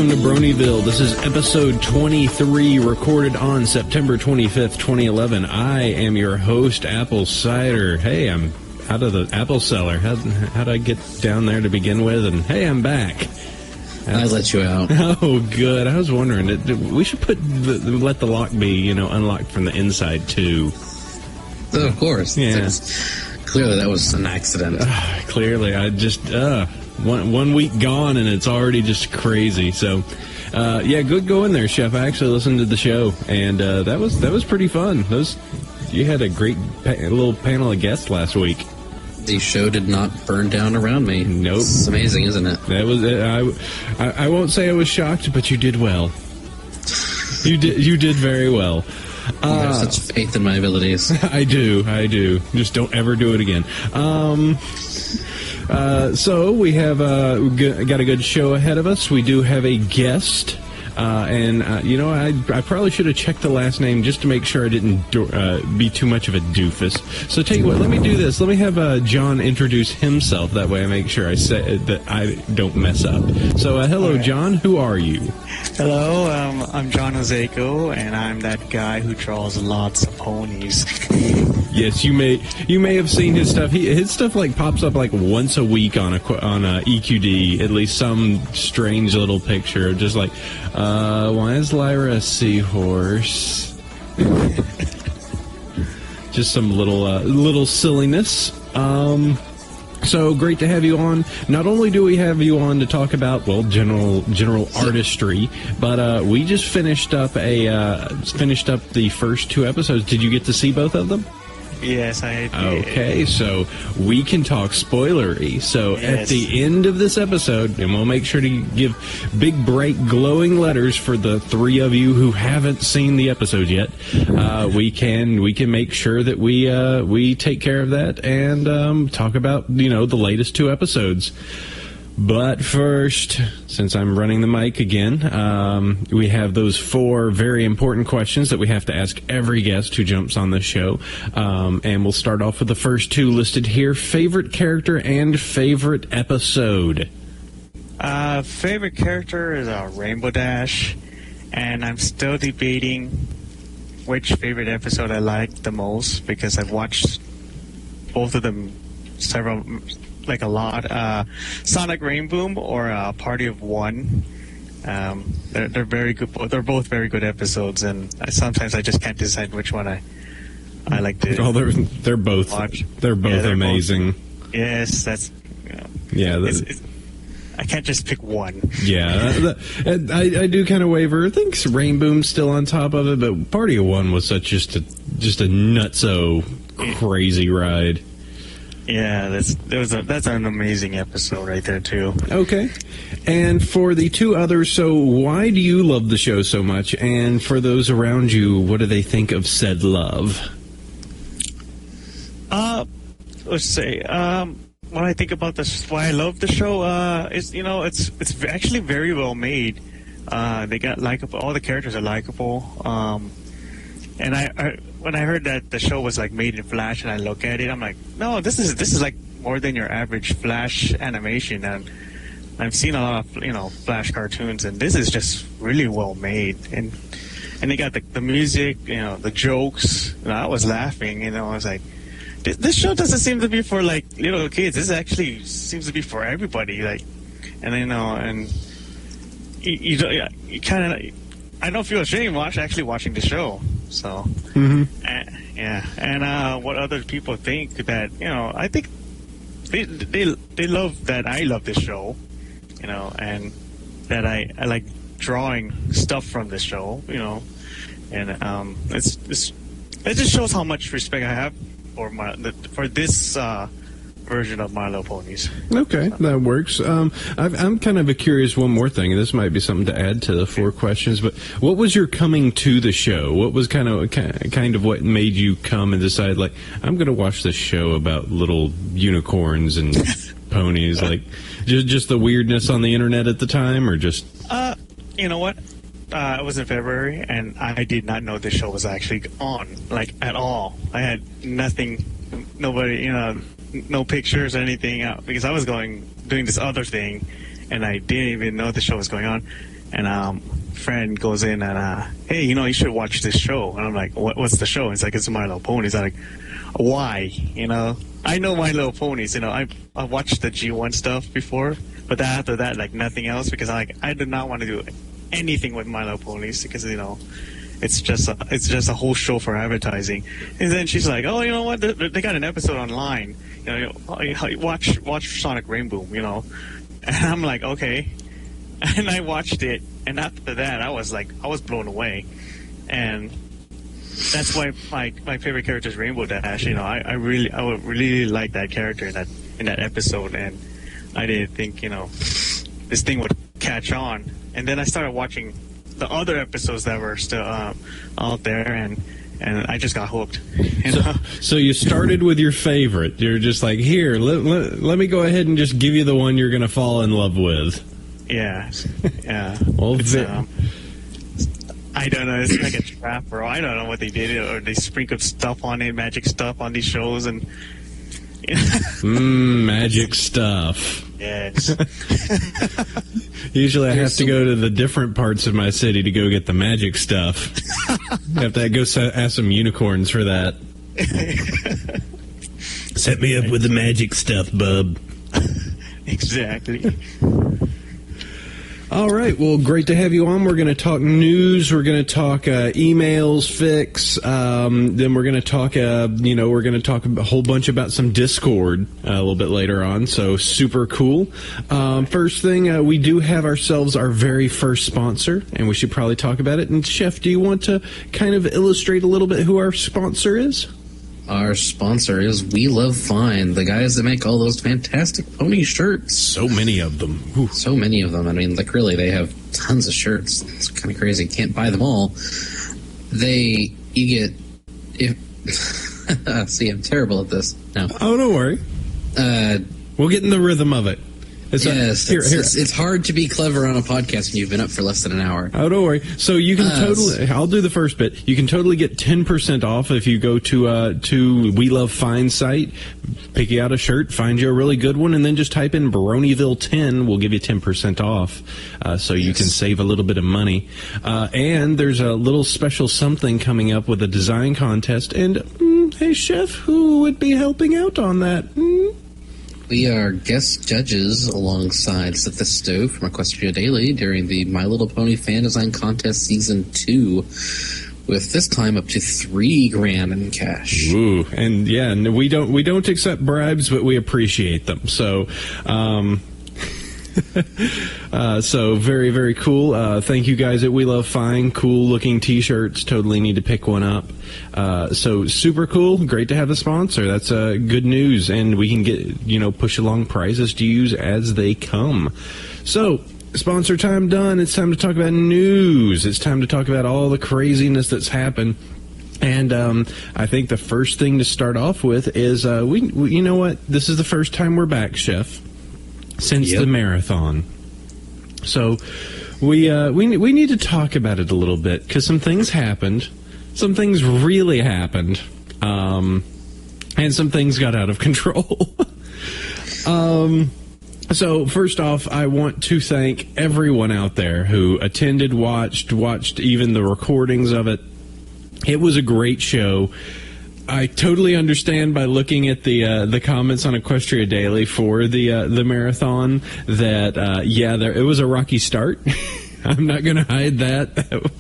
welcome to Bronyville. This is episode 23, recorded on September 25th, 2011. I am your host, Apple Cider. Hey, I'm out of the apple cellar. How'd I get down there to begin with? And hey, I'm back. I let you out. Oh, good. I was wondering. We should let the lock be, unlocked from the inside, too. Oh, of course. Yeah. Clearly, that was an accident. Clearly, I just... One week gone, and it's already just crazy. So, good going there, Chef. I actually listened to the show, and that was pretty fun. You had a great little panel of guests last week. The show did not burn down around me. Nope. It's amazing, isn't it? That was I won't say I was shocked, but you did well. You did very well. You have such faith in my abilities. I do. Just don't ever do it again. So we have got a good show ahead of us. We do have a guest, I probably should have checked the last name just to make sure I didn't be too much of a doofus. So tell you what, let me do this. Let me have John introduce himself. That way I make sure I say that I don't mess up. So hello, right. John. Who are you? Hello, I'm John Joseco, and I'm that guy who draws lots of ponies. Yes, you may have seen his stuff. His stuff pops up once a week on a EQD, at least some strange little picture, just why is Lyra a seahorse? Just some little silliness. So great to have you on. Not only do we have you on to talk about general artistry, but we just finished up the first two episodes. Did you get to see both of them? Yes, I did. Okay, so we can talk spoilery. So yes. At the end of this episode, and we'll make sure to give big, bright, glowing letters for the three of you who haven't seen the episode yet. We can make sure that we take care of that and talk about the latest two episodes. But first, since I'm running the mic again, we have those four very important questions that we have to ask every guest who jumps on the show. And we'll start off with the first two listed here. Favorite character and favorite episode. Favorite character is Rainbow Dash, and I'm still debating which favorite episode I liked the most because I've watched both of them a lot. Sonic Rainboom or Party of One. They're very good. They're both very good episodes, and sometimes I just can't decide which one I like to. Oh, they're both watch. They're both amazing. Yes, that's. I can't just pick one. Yeah, I do kind of waver. I think Rainboom's still on top of it, but Party of One was just a nutso crazy ride. Yeah, that's an amazing episode right there, too. Okay. And for the two others, so why do you love the show so much? And for those around you, what do they think of said love? Let's say, what I think about this, why I love the show, is, it's actually very well made. They got likable, all the characters are likable. And I when I heard that the show was made in Flash, and I look at it, I'm like, no, this is more than your average Flash animation. And I've seen a lot of Flash cartoons, and this is just really well made. And they got the music, the jokes. I was laughing, I was like, this show doesn't seem to be for little kids. This actually seems to be for everybody. And you kind of. I don't feel ashamed actually watching the show. So, and what other people think that I think they love that I love this show, and that I like drawing stuff from this show, and it just shows how much respect I have for this version of My Little Ponies. Okay, that works. I'm kind of curious one more thing, and this might be something to add to the four questions, but what was your coming to the show? What was kind of what made you come and decide, I'm going to watch this show about little unicorns and ponies? Just the weirdness on the internet at the time, or just... You know what? It was in February, and I did not know this show was actually on, at all. I had nothing, nobody, no pictures or anything, because I was doing this other thing, and I didn't even know the show was going on. and friend goes in and hey, you should watch this show. And I'm like, what's the show? It's like, it's My Little Ponies. I'm like, why? I know My Little Ponies. I watched the G1 stuff before, but after that, like nothing else, because I did not want to do anything with My Little Ponies because it's just a whole show for advertising. And then she's like, oh, you know what? They got an episode online. Watch Sonic Rainboom. And I'm like, okay. And I watched it, and after that, I was blown away, and that's why my favorite character is Rainbow Dash. I would really like that character in that episode, and I didn't think this thing would catch on. And then I started watching the other episodes that were still out there, and I just got hooked. So you started with your favorite. You're just like, here, let me go ahead and just give you the one you're going to fall in love with. Yeah. Well, I don't know. It's like a trap, bro. I don't know what they did, or they sprinkled stuff on it, magic stuff on these shows, and magic stuff. Yes. Usually I have to go to the different parts of my city to go get the magic stuff. I have to go ask some unicorns for that. Set me up with the magic stuff, bub. Exactly. All right. Well, great to have you on. We're going to talk news. We're going to talk emails fix. Then we're going to talk, we're going to talk a whole bunch about some Discord a little bit later on. So super cool. First thing, we do have ourselves our very first sponsor, and we should probably talk about it. And Chef, do you want to kind of illustrate a little bit who our sponsor is? Our sponsor is We Love Fine, the guys that make all those fantastic pony shirts. So many of them. Whew. So many of them. I mean, really, they have tons of shirts. It's kind of crazy. Can't buy them all. See, I'm terrible at this. No. Oh, don't worry. We'll get in the rhythm of it. It's hard to be clever on a podcast when you've been up for less than an hour. Oh, don't worry. So you can I'll do the first bit. You can totally get 10% off if you go to We Love Fine site, pick you out a shirt, find you a really good one, and then just type in Bronyville 10. We'll give you 10% off, so you can save a little bit of money. And there's a little special something coming up with a design contest. And hey, Chef, who would be helping out on that? We are guest judges alongside Celestia from Equestria Daily during the My Little Pony Fan Design Contest Season 2, with this time up to $3,000 in cash. Ooh, and yeah, we don't accept bribes, but we appreciate them. So, so very, very cool. Thank you guys at We Love Fine. Cool looking t-shirts. Totally need to pick one up. So super cool. Great to have a sponsor. That's good news. And we can get, push along prizes to use as they come. So sponsor time done. It's time to talk about news. It's time to talk about all the craziness that's happened. And I think the first thing to start off with is, we you know what? This is the first time we're back, Chef, since the marathon. So we need to talk about it a little bit, because some things happened. Some things really happened. And some things got out of control. So first off, I want to thank everyone out there who attended, watched even the recordings of it. It was a great show. I totally understand by looking at the comments on Equestria Daily for the marathon that it was a rocky start. I'm not going to hide that.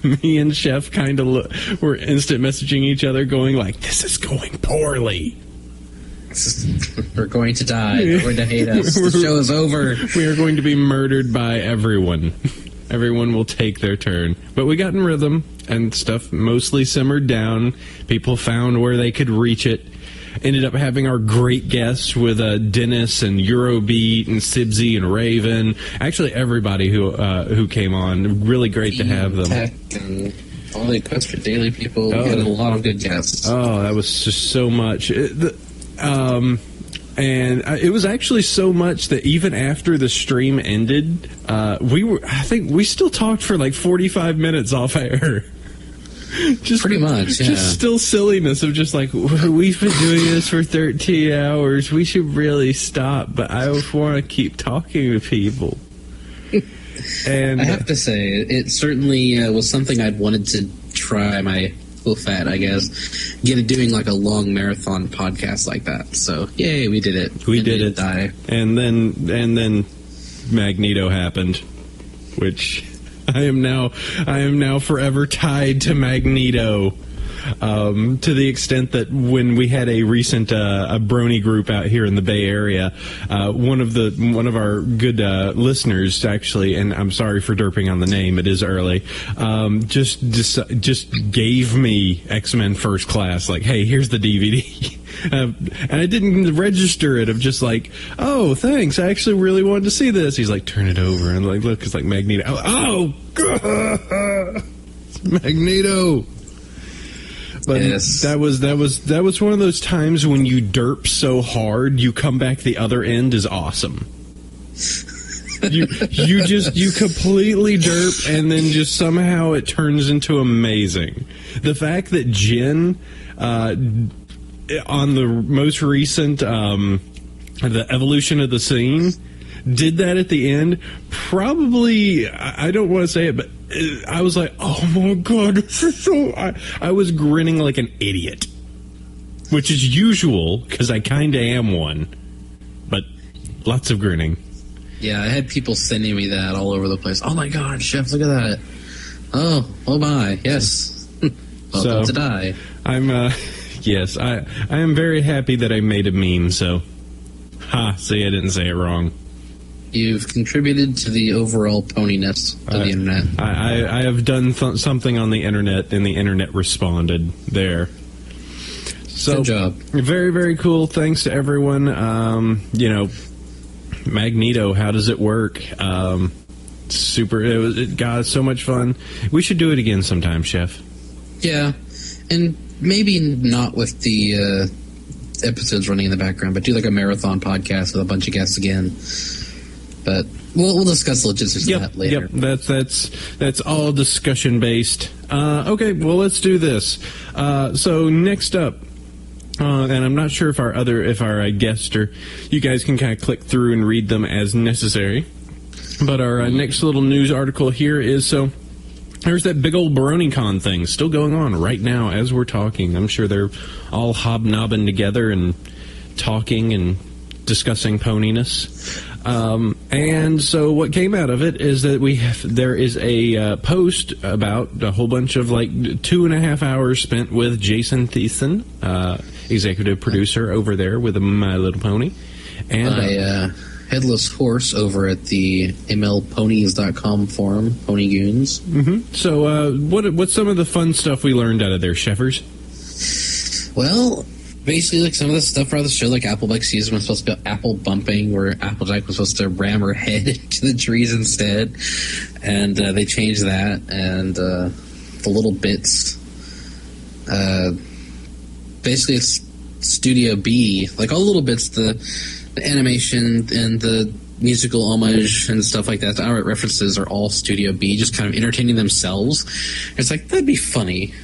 Me and Chef kind of were instant messaging each other, going like, "This is going poorly. We're going to die. They're going to hate us. The show is over. We are going to be murdered by everyone. Everyone will take their turn." But we got in rhythm, and stuff mostly simmered down. People found where they could reach it. Ended up having our great guests with Dennis and Eurobeat and Sibsy and Raven. Actually, everybody who came on. Really great to have them. Tech and all the Equestria Daily people. We had a lot of good guests. Oh, that was just so much. And it was actually so much that even after the stream ended, I think we still talked for like 45 minutes off air. Just pretty much, yeah. Just still silliness of just like, we've been doing this for 13 hours. We should really stop, but I want to keep talking to people. And I have to say, it certainly was something I'd wanted to try my full fat, I guess, doing like a long marathon podcast like that. So, yay, we did it. We did it. Die. And then Magneto happened, which I am now forever tied to Magneto. To the extent that when we had a recent a Brony group out here in the Bay Area, one of our good listeners actually, and I'm sorry for derping on the name, it is early, just gave me X-Men First Class, like, hey, here's the DVD. And I didn't register it, of just like, oh, thanks, I actually really wanted to see this. He's like, turn it over, and like, look, it's like Magneto. Oh, it's Magneto. But yes. that was one of those times when you derp so hard, you come back the other end is awesome. You completely derp, and then just somehow it turns into amazing. The fact that Jen, on the most recent, the evolution of the scene, did that at the end, probably, I don't want to say it, but I was like, oh my god, this is so... I was grinning like an idiot. Which is usual, because I kind of am one. But lots of grinning. Yeah, I had people sending me that all over the place. Oh my god, Chef, look at that. Oh my, yes. Welcome to die. I'm, yes, I am very happy that I made a meme, so... see, I didn't say it wrong. You've contributed to the overall poniness of the internet. I have done something on the internet, and the internet responded there. So, good job. Very, very cool. Thanks to everyone. Magneto, how does it work? Super. It's so much fun. We should do it again sometime, Chef. Yeah, and maybe not with the episodes running in the background, but do like a marathon podcast with a bunch of guests again. But we'll discuss the logistics of that later. Yep, that's all discussion based. Okay, well, let's do this. So next up, and I'm not sure if our guests or you guys can kind of click through and read them as necessary. But our next little news article here is there's that big old BronyCon thing still going on right now as we're talking. I'm sure they're all hobnobbing together and talking and discussing poniness. And so what came out of it is that there is a post about a whole bunch of like 2.5 hours spent with Jason Thiessen, executive producer over there with My Little Pony, and Headless Horse over at the mlponies.com forum, Pony Goons. Mm-hmm. So what's some of the fun stuff we learned out of there, Chefers? Well, basically, like some of the stuff around the show, like Appleback season was supposed to be apple bumping, where Applejack was supposed to ram her head into the trees instead, and they changed that. And the little bits, basically, it's Studio B, like all the little bits, the animation and the musical homage and stuff like that. The outright references are all Studio B, just kind of entertaining themselves. It's like, that'd be funny.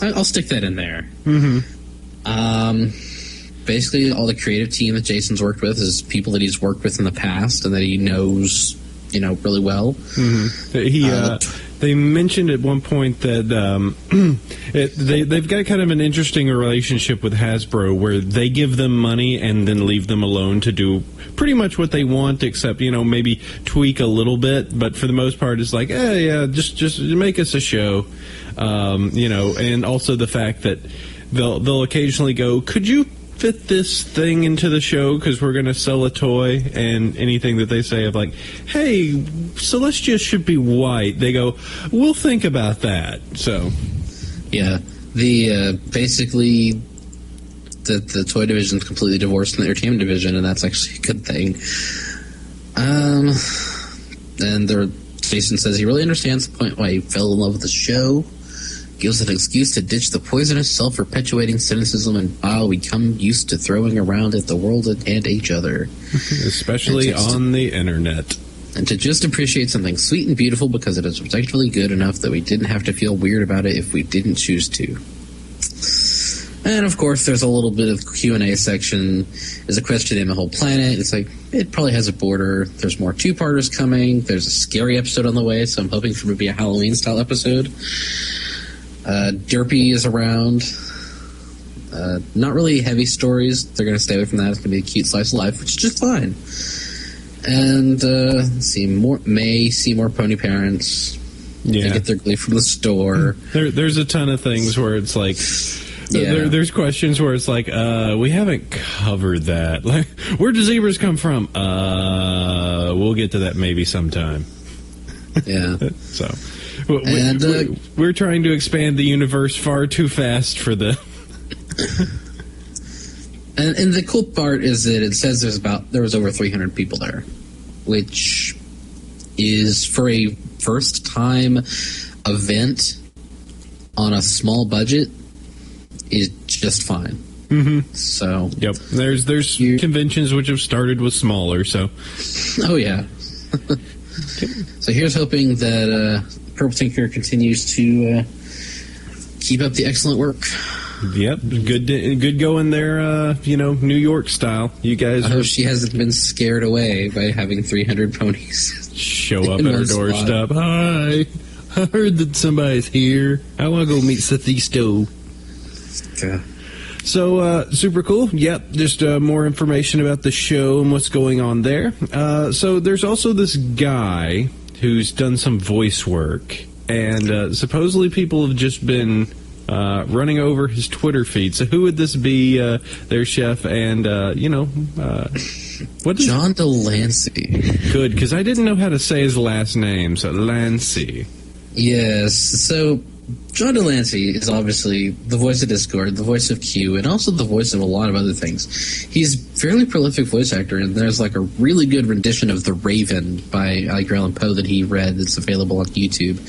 I'll stick that in there. Mm-hmm. Basically, all the creative team that Jason's worked with is people that he's worked with in the past and that he knows, really well. Mm-hmm. They mentioned at one point that they've got kind of an interesting relationship with Hasbro, where they give them money and then leave them alone to do pretty much what they want, except maybe tweak a little bit. But for the most part, it's like, just make us a show, and also the fact that they'll occasionally go, could you fit this thing into the show because we're going to sell a toy, and anything that they say of like, hey, Celestia should be white, they go, we'll think about that. So yeah, the basically the toy division is completely divorced from the entertainment division, and that's actually a good thing. And Jason says he really understands the point why he fell in love with the show. Gives an excuse to ditch the poisonous, self-perpetuating cynicism and bile we come used to throwing around at the world and each other. Especially on the internet. And to just appreciate something sweet and beautiful because it is objectively good enough that we didn't have to feel weird about it if we didn't choose to. And of course, there's a little bit of Q&A section. There's a question in the whole planet. It's like, it probably has a border. There's more two-parters coming. There's a scary episode on the way, so I'm hoping for maybe a Halloween-style episode. Derpy is around. Not really heavy stories. They're going to stay away from that. It's going to be a cute slice of life, which is just fine. And let's see, more pony parents. Yeah. They get their glee from the store. There's a ton of things where it's like... Yeah. There's questions where it's like, we haven't covered that. Like, where do zebras come from? We'll get to that maybe sometime. Yeah. So, we're trying to expand the universe far too fast for the... and the cool part is that it says there was over 300 people there, which is, for a first-time event on a small budget, is just fine. Mm-hmm. So, yep. There's conventions which have started with smaller. So, oh yeah. So here's hoping that Purple Tinker continues to keep up the excellent work. Yep, good going there. New York style. You guys. I hope she hasn't been scared away by having 300 ponies show up at her doorstep. Hi, I heard that somebody's here. I want to go meet Sethisto. So, super cool. Yep, just more information about the show and what's going on there. So there's also this guy who's done some voice work, and supposedly people have just been running over his Twitter feed. So who would this be, their chef? And, what is John Delancey. Good, because I didn't know how to say his last name, so Lancey. Yes, so... John Delancey is obviously the voice of Discord, the voice of Q, and also the voice of a lot of other things. He's a fairly prolific voice actor, and there's like a really good rendition of The Raven by Edgar Allan Poe that he read that's available on YouTube.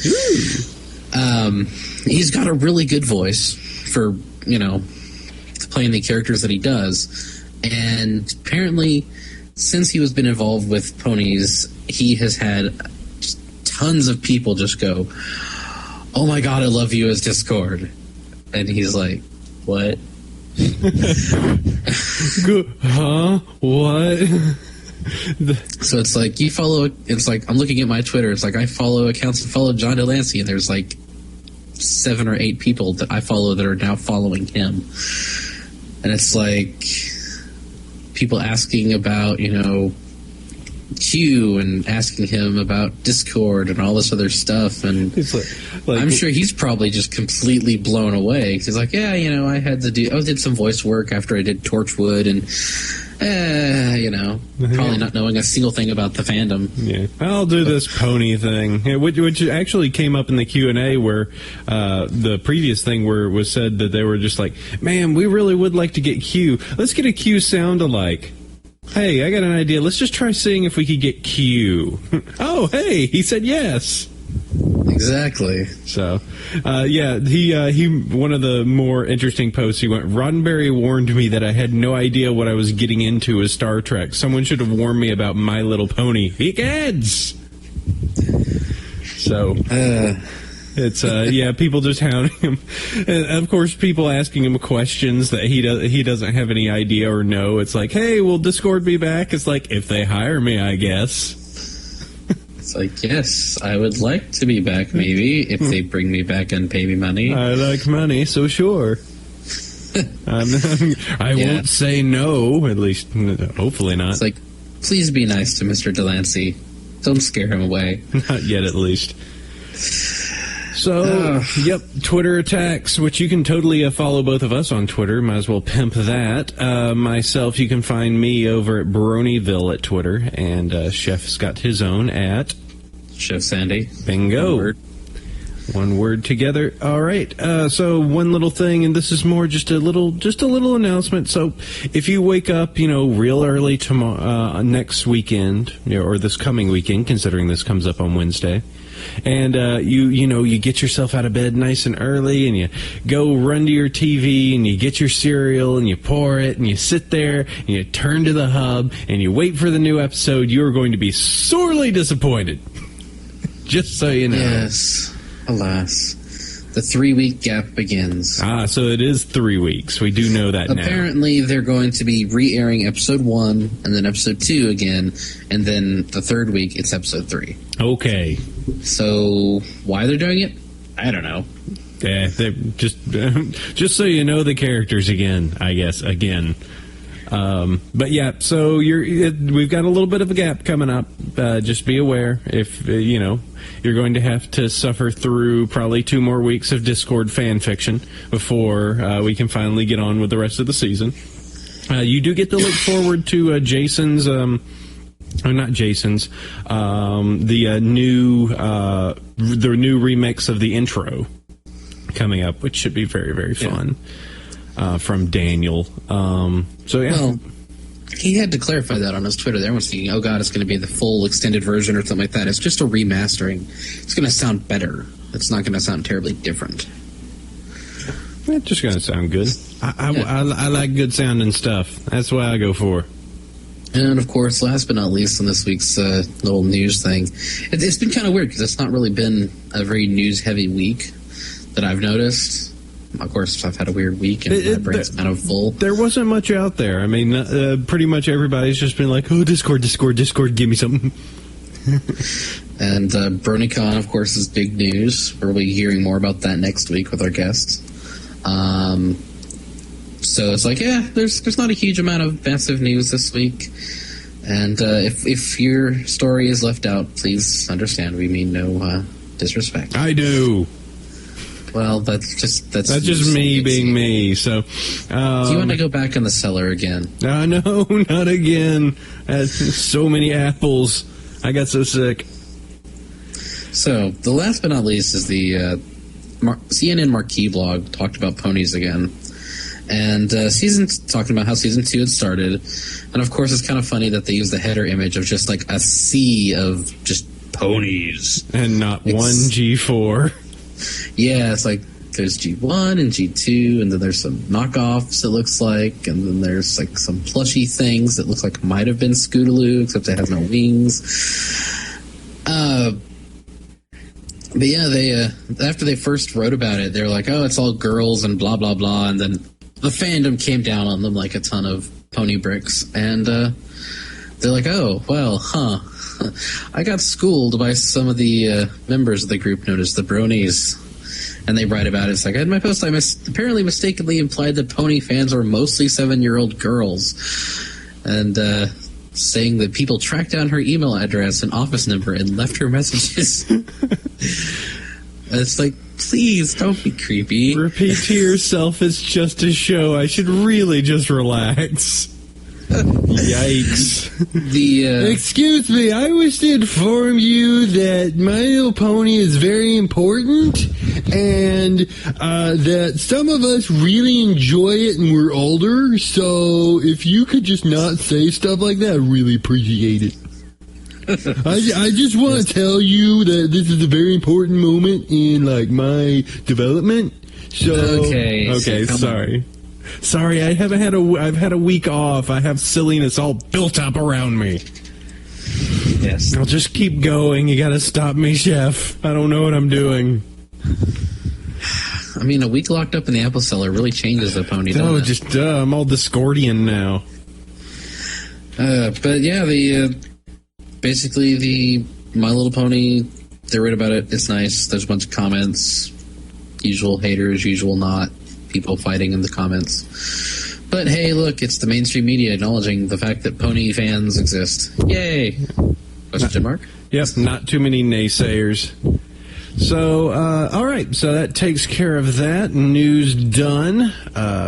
He's got a really good voice for, playing the characters that he does. And apparently, since he has been involved with ponies, he has had tons of people just go, "Oh my God, I love you as Discord." And he's like, "What?" Huh? What? So it's like, I'm looking at my Twitter. It's like I follow accounts that follow John Delancey, and there's like 7 or 8 people that I follow that are now following him. And it's like people asking about, Q and asking him about Discord and all this other stuff, and I'm sure he's probably just completely blown away. He's like, yeah, I did some voice work after I did Torchwood, and probably not knowing a single thing about the fandom. Yeah, I'll do this pony thing, which actually came up in the Q&A where the previous thing where it was said that they were just like, man, we really would like to get Q. Let's get a Q sound alike. Hey, I got an idea. Let's just try seeing if we could get Q. Oh, hey, he said yes. Exactly. So, he one of the more interesting posts, he went, Roddenberry warned me that I had no idea what I was getting into with Star Trek. Someone should have warned me about My Little Pony. He kids! So... It's people just hounding him, and of course people asking him questions that he doesn't have any idea or know. It's like, hey, will Discord be back? It's like, if they hire me, I guess. It's like, yes, I would like to be back, maybe, if they bring me back and pay me money. I like money, so sure. I won't say no, at least hopefully not. It's like, please be nice to Mr. Delancey. Don't scare him away. Not yet, at least. So, yep, Twitter attacks, which you can totally follow both of us on Twitter. Might as well pimp that. Myself, you can find me over at Bronyville at Twitter, and Chef's got his own at... Chef Sandy. Bingo. One word together. All right. So one little thing, and this is more just a little announcement. So if you wake up, real early tomorrow, next weekend, or this coming weekend, considering this comes up on Wednesday, and you get yourself out of bed nice and early, and you go run to your TV, and you get your cereal, and you pour it, and you sit there, and you turn to the hub, and you wait for the new episode, you're going to be sorely disappointed. Just so you know. Yes. Alas. The 3-week gap begins. So it is 3 weeks. We do know that now. Apparently, they're going to be re-airing episode 1 and then episode 2 again, and then the 3rd week, it's episode 3. Okay. So, why they're doing it? I don't know. Yeah, they're just so you know the characters again, I guess, again. But yeah, so we've got a little bit of a gap coming up. Just be aware if, you're going to have to suffer through probably 2 more weeks of Discord fan fiction before we can finally get on with the rest of the season. You do get to look forward to Jason's, not Jason's, the new remix of the intro coming up, which should be very, very fun. From Daniel. So yeah. Well, he had to clarify that on his Twitter. Everyone's thinking, oh god, it's going to be the full extended version or something like that. It's just a remastering. It's going to sound better. It's not going to sound terribly different. It's just going to sound good. I like good sounding stuff. That's what I go for. And of course, last but not least on this week's little news thing, it's been kind of weird because it's not really been a very news-heavy week that I've noticed. Of course, I've had a weird week, and my brain's kind of full. There wasn't much out there. I mean, pretty much everybody's just been like, oh, Discord, give me something. And BronyCon, of course, is big news. We'll be hearing more about that next week with our guests. So it's like, there's not a huge amount of massive news this week. And if your story is left out, please understand we mean no disrespect. I do. Well, that's just me being me. So, do you want to go back in the cellar again? No, not again. So many apples. I got so sick. So, the last but not least is the CNN Marquee blog talked about ponies again. And talking about how season 2 had started. And of course, it's kind of funny that they use the header image of just like a sea of just ponies. And not one G4. Yeah, it's like there's G1 and G2, and then there's some knockoffs, it looks like, and then there's like some plushy things that looks like might have been Scootaloo, except it has no wings. But yeah, they after they first wrote about it, they were like, oh, it's all girls and blah, blah, blah, and then the fandom came down on them like a ton of pony bricks, and they're like, oh, well, I got schooled by some of the members of the group known as the Bronies, and they write about it. It's like, in my post, I apparently mistakenly implied that pony fans are mostly 7-year-old girls, and saying that people tracked down her email address and office number and left her messages. It's like, please, don't be creepy. Repeat to yourself, it's just a show. I should really just relax. Yikes. Excuse me, I wish to inform you that My Little Pony is very important, and that some of us really enjoy it and we're older, so if you could just not say stuff like that, I really appreciate it. I just want to tell you that this is a very important moment in, like, my development. So okay, sorry. Sorry, I've had a week off. I have silliness all built up around me. Yes. I'll just keep going. You gotta stop me, Chef. I don't know what I'm doing. I mean, a week locked up in the apple cellar really changes the pony, doesn't it? I'm all Discordian now. But yeah, basically the My Little Pony, they wrote about it. It's nice. There's a bunch of comments. Usual haters, usual not. People fighting in the comments. But hey, look, it's the mainstream media acknowledging the fact that pony fans exist. Yay! Question mark? Yep, not too many naysayers. So, all right, so that takes care of that. News done.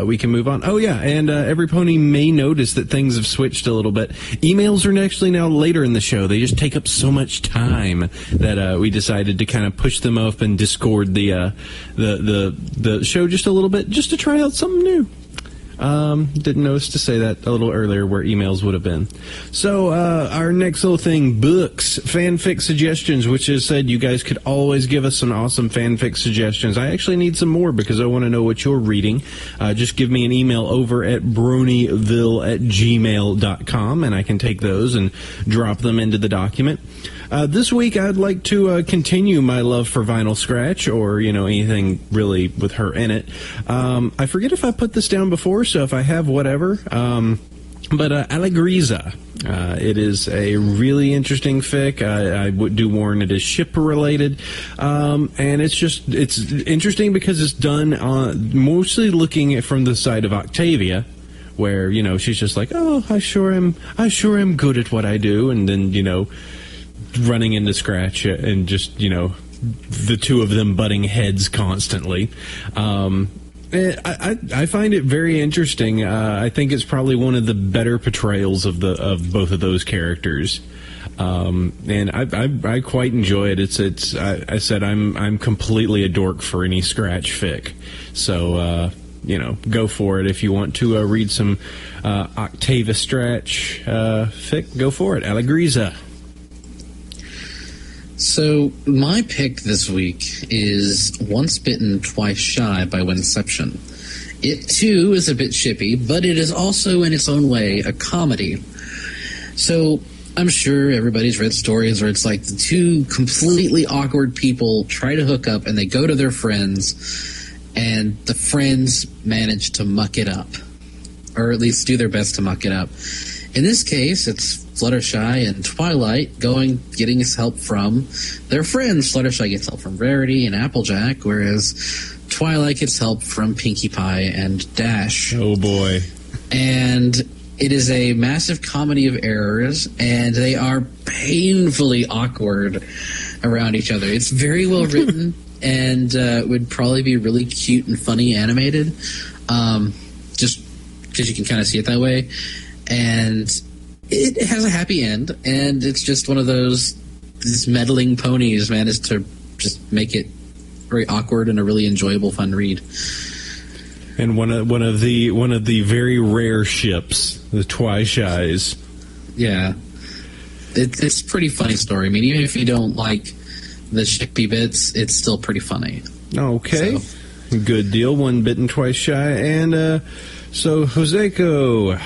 We can move on. Oh, yeah, and every pony may notice that things have switched a little bit. Emails are actually now later in the show. They just take up so much time that we decided to kind of push them up and Discord the show just a little bit, just to try out something new. Didn't notice to say that a little earlier where emails would have been. So, our next little thing, books, fanfic suggestions, which is said you guys could always give us some awesome fanfic suggestions. I actually need some more because I want to know what you're reading. Just give me an email over at bronyville@gmail.com, and I can take those and drop them into the document. This week, I'd like to continue my love for Vinyl Scratch, or, anything really with her in it. I forget if I put this down before, so if I have, whatever. But Allegriza. It is a really interesting fic. I do warn it is ship-related. And it's interesting because it's done mostly looking at from the side of Octavia, where, she's just like, oh, I sure am good at what I do, and then, running into Scratch and just, the two of them butting heads constantly. I find it very interesting. I think it's probably one of the better portrayals of both of those characters. And I quite enjoy it. I said I'm completely a dork for any Scratch fic. So, go for it. If you want to read some Octavia Scratch fic, go for it. Allegriza. So, my pick this week is Once Bitten, Twice Shy by Winception. It, too, is a bit shippy, but it is also, in its own way, a comedy. So, I'm sure everybody's read stories where it's like the two completely awkward people try to hook up and they go to their friends, and the friends manage to muck it up. Or at least do their best to muck it up. In this case, it's Fluttershy and Twilight getting his help from their friends. Fluttershy gets help from Rarity and Applejack, whereas Twilight gets help from Pinkie Pie and Dash. Oh, boy. And it is a massive comedy of errors, and they are painfully awkward around each other. It's very well written, and would probably be really cute and funny animated, just because you can kind of see it that way. And it has a happy end, and it's just one of these meddling ponies managed to just make it very awkward and a really enjoyable, fun read. And one of the very rare ships, the Twice Shies. Yeah, it's a pretty funny story. I mean, even if you don't like the shippy bits, it's still pretty funny. Okay, so. Good deal. One Bitten, Twice Shy, and so Joseco.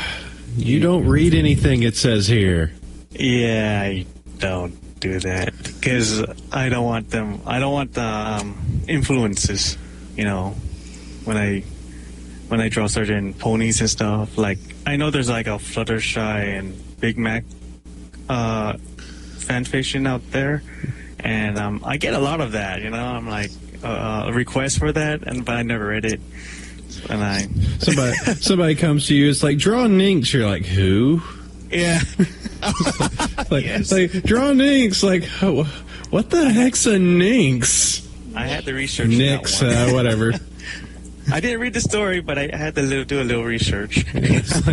You don't read anything, it says here. Yeah, I don't do that because I don't want them. I don't want the influences. When I draw certain ponies and stuff. Like I know there's like a Fluttershy and Big Mac fanfiction out there, and I get a lot of that. I'm like a request for that, but I never read it. And somebody comes to you, it's like, draw Ninx. You're like, who? Yeah. Yes. Like draw Ninx. Like, what the heck's a Ninx? I had to research Nix, that one. Whatever. I didn't read the story, but I had to do a little research. It's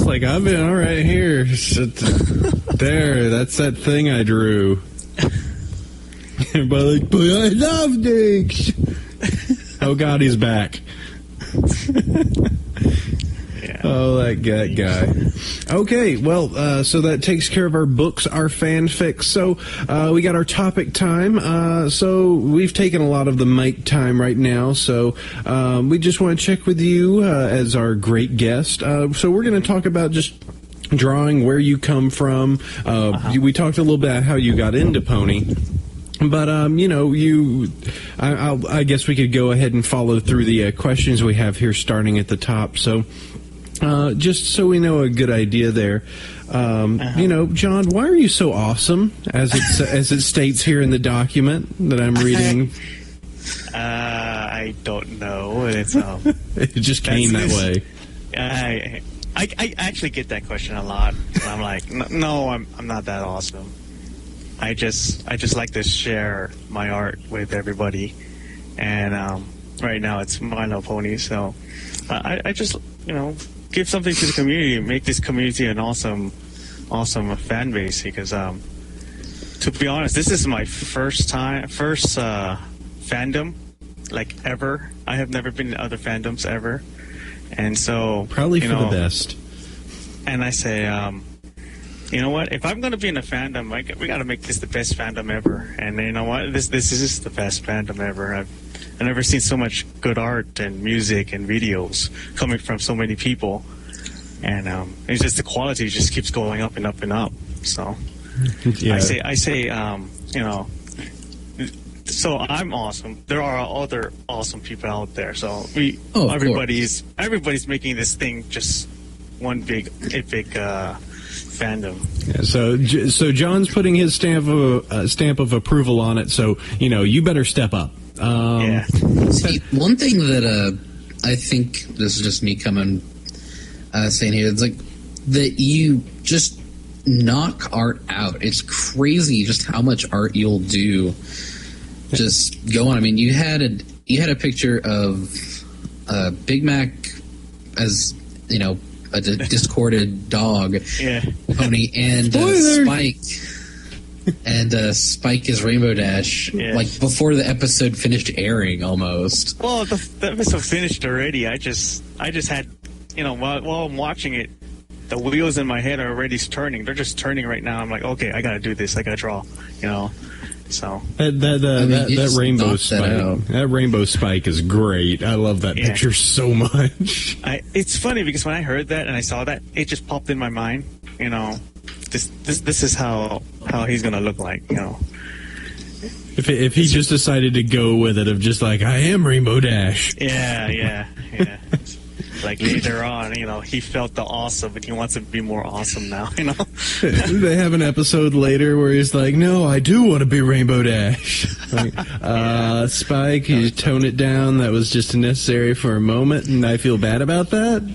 like I've been all right here. There, that's that thing I drew. Everybody like, but I love Ninx. Oh God, he's back. Yeah. Oh, that guy. Okay, well, so that takes care of our books, our fanfics. So we got our topic time. So we've taken a lot of the mic time right now. So we just want to check with you as our great guest. So we're going to talk about just drawing, where you come from. We talked a little bit about how you got into pony. But, I guess we could go ahead and follow through the questions we have here starting at the top. So, just so we know a good idea there, John, why are you so awesome, as it states here in the document that I'm reading? I don't know. It's it just came that way. I actually get that question a lot. And I'm like, no, I'm not that awesome. I just like to share my art with everybody, and right now it's My Little Pony. So I just give something to the community, make this community an awesome fan base. Because to be honest, this is my first fandom like ever. I have never been in other fandoms ever, And so probably for the best. And I say, you know what? If I'm going to be in a fandom, we got to make this the best fandom ever. And you know what? This is the best fandom ever. I've never seen so much good art and music and videos coming from so many people. And it's just the quality just keeps going up and up and up. So yeah. I say, you know, so I'm awesome. There are other awesome people out there. So everybody's making this thing just one big epic fandom. Yeah, so John's putting his stamp of approval on it. So you better step up. Yeah. See, one thing that I think, this is just me coming saying here, it's like that you just knock art out. It's crazy just how much art you'll do. Just go on. I mean, you had a picture of Big Mac as a discorded dog, pony, and Spike. And Spike is Rainbow Dash, like before the episode finished airing, almost. Well, the episode finished already. I just had, while I'm watching it, the wheels in my head are already turning. They're just turning right now. I'm like, okay, I gotta do this. I gotta draw. So that rainbow spike, that rainbow spike is great. I love that picture so much. It's funny because when I heard that and I saw that, it just popped in my mind. This is how he's gonna look like. If he just decided to go with it of just like, I am Rainbow Dash. Yeah. Like later on, he felt the awesome, and he wants to be more awesome now. They have an episode later where he's like, "No, I do want to be Rainbow Dash." Like, Spike, you tone it down. That was just necessary for a moment, and I feel bad about that.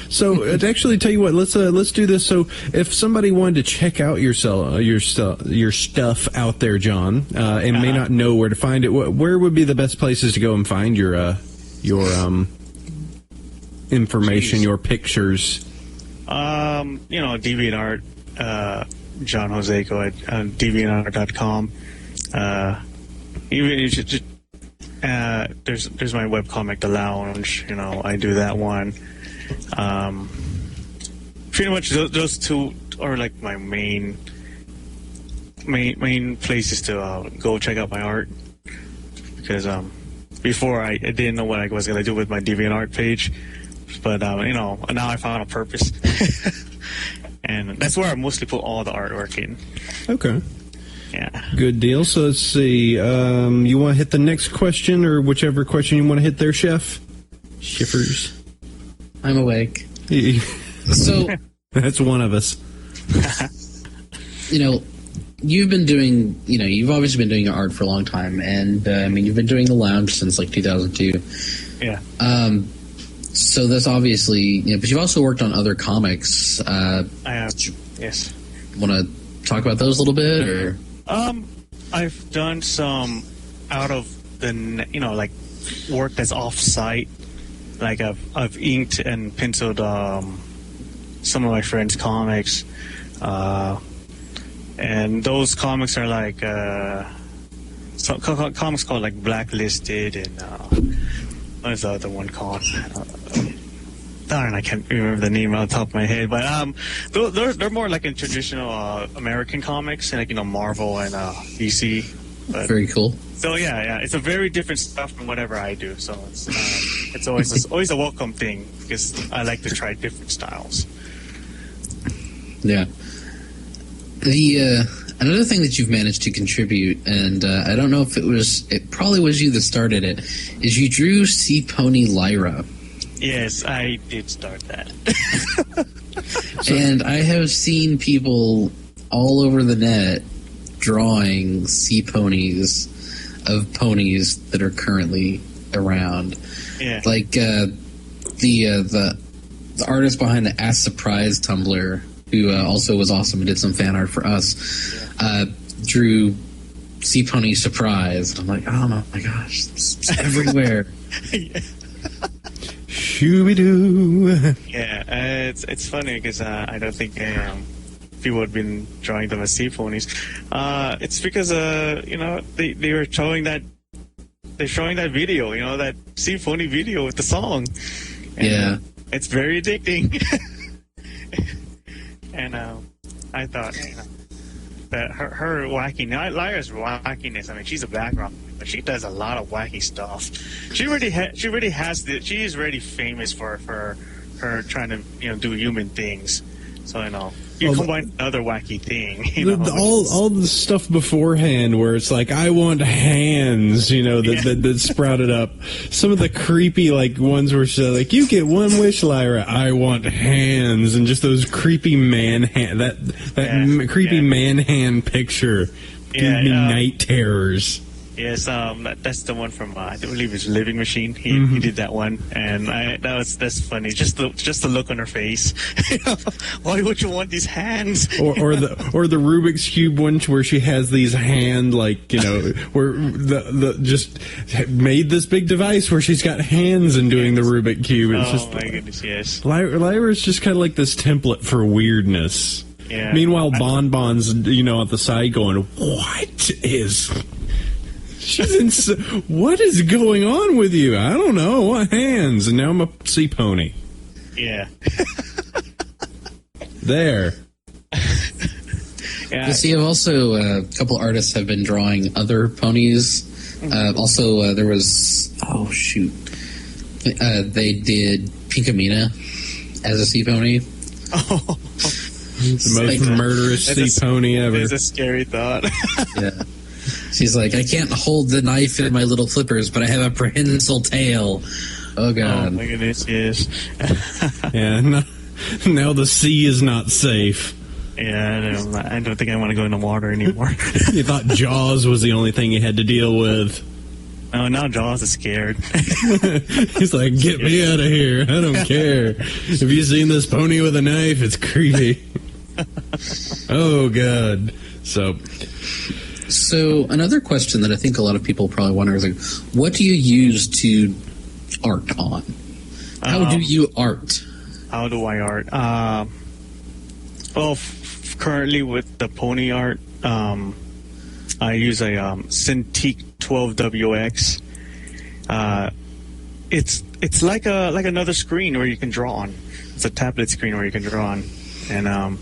So to actually tell you what, let's do this. So if somebody wanted to check out your stuff out there, John, and may not know where to find it, where would be the best places to go and find your information, your pictures? DeviantArt, John Joseco at deviantart.com. Even if you just, there's my webcomic, The Lounge. I do that one. Pretty much those two are like my main places to go check out my art, because before I didn't know what I was going to do with my DeviantArt page, but now I found a purpose. And that's where I mostly put all the artwork in. Okay. Yeah. Good deal. So let's see. You want to hit the next question, or whichever question you want to hit there, Chef? Shiffers. I'm awake. So that's one of us. You've been doing, you've obviously been doing art for a long time, and you've been doing The Lounge since like 2002. Yeah. So that's obviously, but you've also worked on other comics. I have. Yes. Want to talk about those a little bit, or? I've done some out of the, like work that's off-site. Like I've inked and penciled some of my friends' comics. And those comics are like some comics called like Blacklisted, and what is the other one called? Darn, I can't remember the name off the top of my head. But they're more like in traditional American comics, and like Marvel and DC. But, very cool. So yeah, it's a very different stuff from whatever I do. So it's always a welcome thing, because I like to try different styles. Yeah. The another thing that you've managed to contribute, and I don't know if it probably was you that started it, is you drew Sea Pony Lyra. Yes, I did start that. And I have seen people all over the net drawing sea ponies of ponies that are currently around. Yeah. Like the artist behind the Ask Surprise Tumblr, who also was awesome and did some fan art for us, drew Sea Pony Surprise. And I'm like, oh my gosh, it's everywhere. Yeah. Shooby-doo. Yeah, it's funny because I don't think people have been drawing them as sea ponies. It's because they were showing that they're showing that video, that symphony video with the song. And, Yeah. it's very addicting. And I thought, that her wackiness, Lyra's wackiness. I mean, she's a background, but she does a lot of wacky stuff. She already has. She is already famous for her trying to do human things. So you combine another wacky thing. All the stuff beforehand where it's like, I want hands, that sprouted up. Some of the creepy ones where she's like, you get one wish, Lyra. I want hands, and just those creepy man hand, creepy man hand picture gave me night terrors. Yes, that's the one from I believe it's Living Machine. He did that one, and that's funny. Just the look on her face. Why would you want these hands? or the Rubik's Cube one where she has these hand where the just made this big device where she's got hands and doing the Rubik Cube. It's my goodness, yes. Lyra's just kind of like this template for weirdness. Yeah. Meanwhile, Bonbon's at the side going, what is? What is going on with you? I don't know. What hands? And now I'm a sea pony. Yeah. There. You see, I've also a couple artists have been drawing other ponies. Also, there was they did Pinkamena as a sea pony. Oh, the most murderous sea pony ever. It's a scary thought. Yeah. She's like, I can't hold the knife in my little flippers, but I have a prehensile tail. Oh, God. Oh, my goodness, yes. Yeah, now the sea is not safe. Yeah, I don't think I want to go in the water anymore. You thought Jaws was the only thing you had to deal with. No, now Jaws is scared. He's like, get me out of here. I don't care. Have you seen this pony with a knife? It's creepy. Oh, God. So another question that I think a lot of people probably wonder is, like, what do you use to art on? How do you art? How do I art? Currently with the pony art, I use a Cintiq 12WX. It's like another screen where you can draw on. It's a tablet screen where you can draw on, and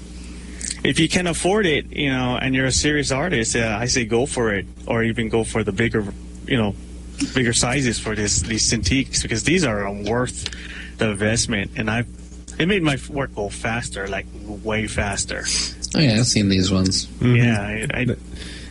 if you can afford it, and you're a serious artist, I say go for it, or even go for the bigger sizes for these Cintiqs, because these are worth the investment, and it made my work go faster, like way faster. Oh yeah, I've seen these ones. Mm-hmm. Yeah,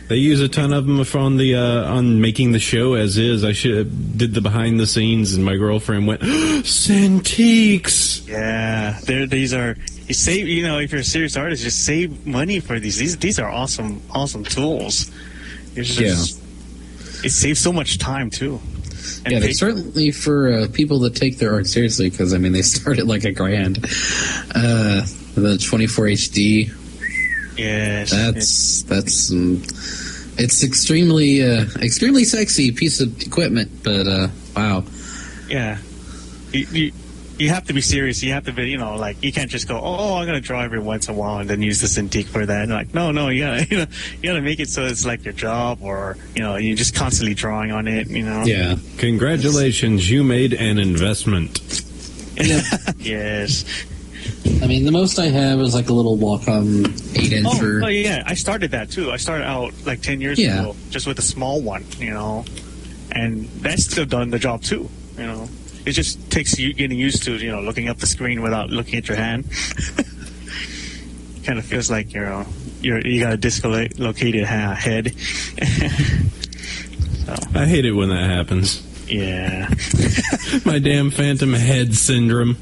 they use a ton of them on making the show as is. I did the behind the scenes, and my girlfriend went, Cintiqs. Yeah, these are. You save, if you're a serious artist, just save money for these. These are awesome tools. It saves so much time too. And they certainly for people that take their art seriously, because they start at like $1,000. The 24 HD. Yes, that's it's extremely sexy piece of equipment, but wow. Yeah, you have to be serious. You have to be, you can't just go, I'm going to draw every once in a while and then use the Cintiq for that. And no, you gotta make it so it's like your job, or you're just constantly drawing on it. Yeah. Congratulations, you made an investment. Yes. The most I have is like a little Wacom 8-incher. Oh yeah, I started that too. I started out like 10 years ago, just with a small one, and that's still done the job too. It just takes you getting used to, looking up the screen without looking at your hand. Kind of feels like you got a dislocated head. So. I hate it when that happens. Yeah. My damn phantom head syndrome.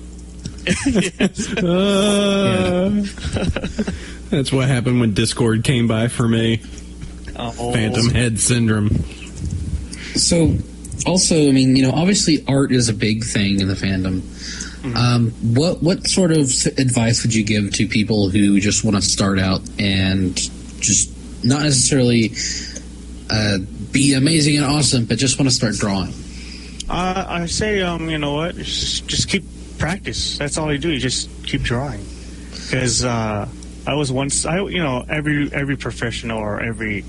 That's what happened when Discord came by for me. Phantom head syndrome. So, also, obviously art is a big thing in the fandom. Mm-hmm. What sort of advice would you give to people who just want to start out and just not necessarily be amazing and awesome, but just want to start drawing? I say, just keep practice. That's all you do. You just keep drawing. Because I was once, every professional or every,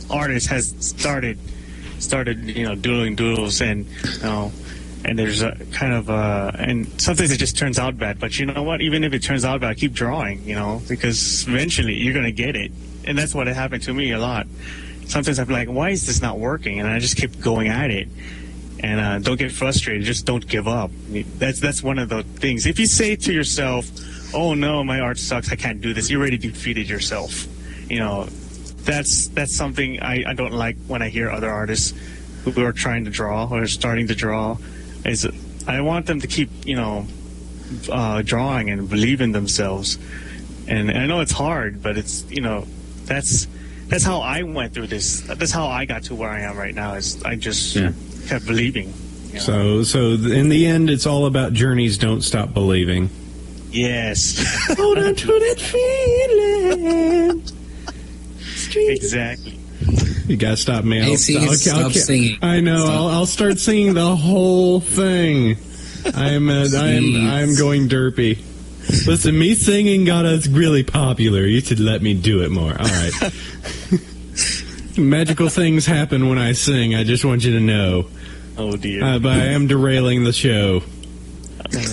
artist has started started, doing doodles, and and there's a kind of and sometimes it just turns out bad. But you know what? Even if it turns out bad, keep drawing, because eventually you're gonna get it. And that's what happened to me a lot. Sometimes I'm like, why is this not working? And I just keep going at it. And don't get frustrated. Just don't give up. That's one of the things. If you say to yourself, "Oh no, my art sucks. I can't do this," you already defeated yourself. That's something I don't like when I hear other artists who are trying to draw or starting to draw. Is I want them to keep drawing and believe in themselves. And I know it's hard, but it's that's how I went through this. That's how I got to where I am right now. Is I just kept believing. So in the end, it's all about journeys. Don't stop believing. Yes. Hold on to that feeling. Exactly. You gotta stop me. Stop singing. I know. I'll start singing the whole thing. I'm going derpy. Listen, me singing got us really popular. You should let me do it more. All right. Magical things happen when I sing. I just want you to know. Oh, dear. But I am derailing the show.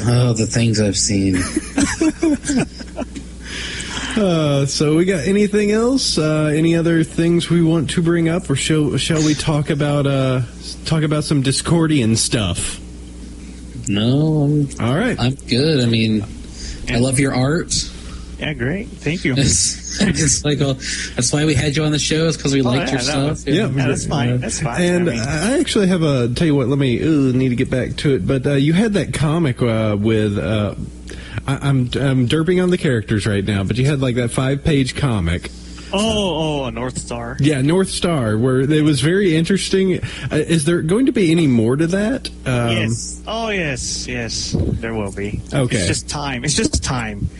Oh, the things I've seen. So we got anything else? Any other things we want to bring up, or shall we talk about some Discordian stuff? No. All right. I'm good. I mean, I love your art. Yeah, great. Thank you. It's like, that's why we had you on the show, is because we liked your stuff. That's fine. That's fine. And I actually have tell you what, let me, need to get back to it, but you had that comic with, I'm derping on the characters right now, but you had like that 5-page comic. Oh, North Star. Yeah, North Star, where it was very interesting. Is there going to be any more to that? Yes. Oh, yes, there will be. Okay. It's just time.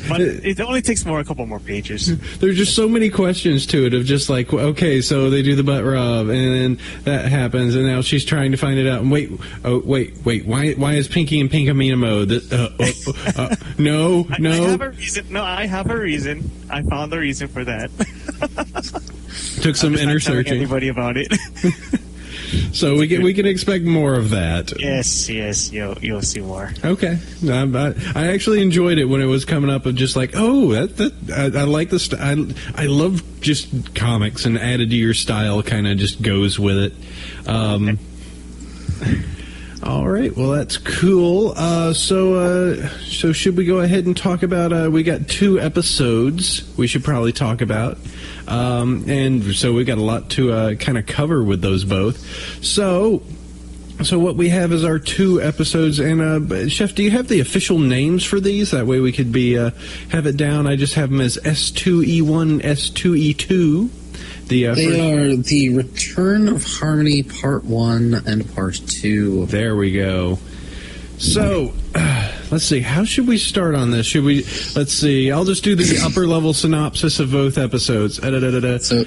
But it only takes a couple more pages. There's just so many questions to it of just like, okay, so they do the butt rub, and then that happens, and now she's trying to find it out. And wait, why is Pinky and Pinkamino no. I have a reason. No, I have a reason. I found the reason for that. Took some inner searching. Anybody about it? So we can expect more of that. Yes, you'll see more. Okay, I actually enjoyed it when it was coming up of just like, I like this. I love just comics, and added to your style kind of just goes with it. All right, well that's cool. So should we go ahead and talk about? We got 2 episodes we should probably talk about. And so we got a lot to kind of cover with those both. So what we have is our 2 episodes. And Chef, do you have the official names for these? That way we could have it down. I just have them as S2E1, S2E2. They are the Return of Harmony Part 1 and Part 2. There we go. So, let's see. How should we start on this? Let's see. I'll just do the upper level synopsis of both episodes. So,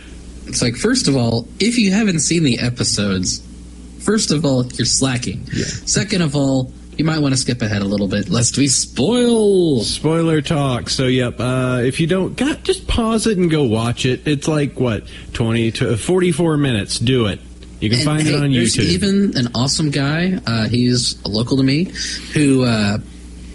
it's like, first of all, if you haven't seen the episodes, first of all, you're slacking. Yeah. Second of all, you might want to skip ahead a little bit, lest we spoiler talk. So, yep. If you don't, just pause it and go watch it. It's like, 20 to 44 minutes. Do it. You can find it on YouTube. There's even an awesome guy, he's local to me, who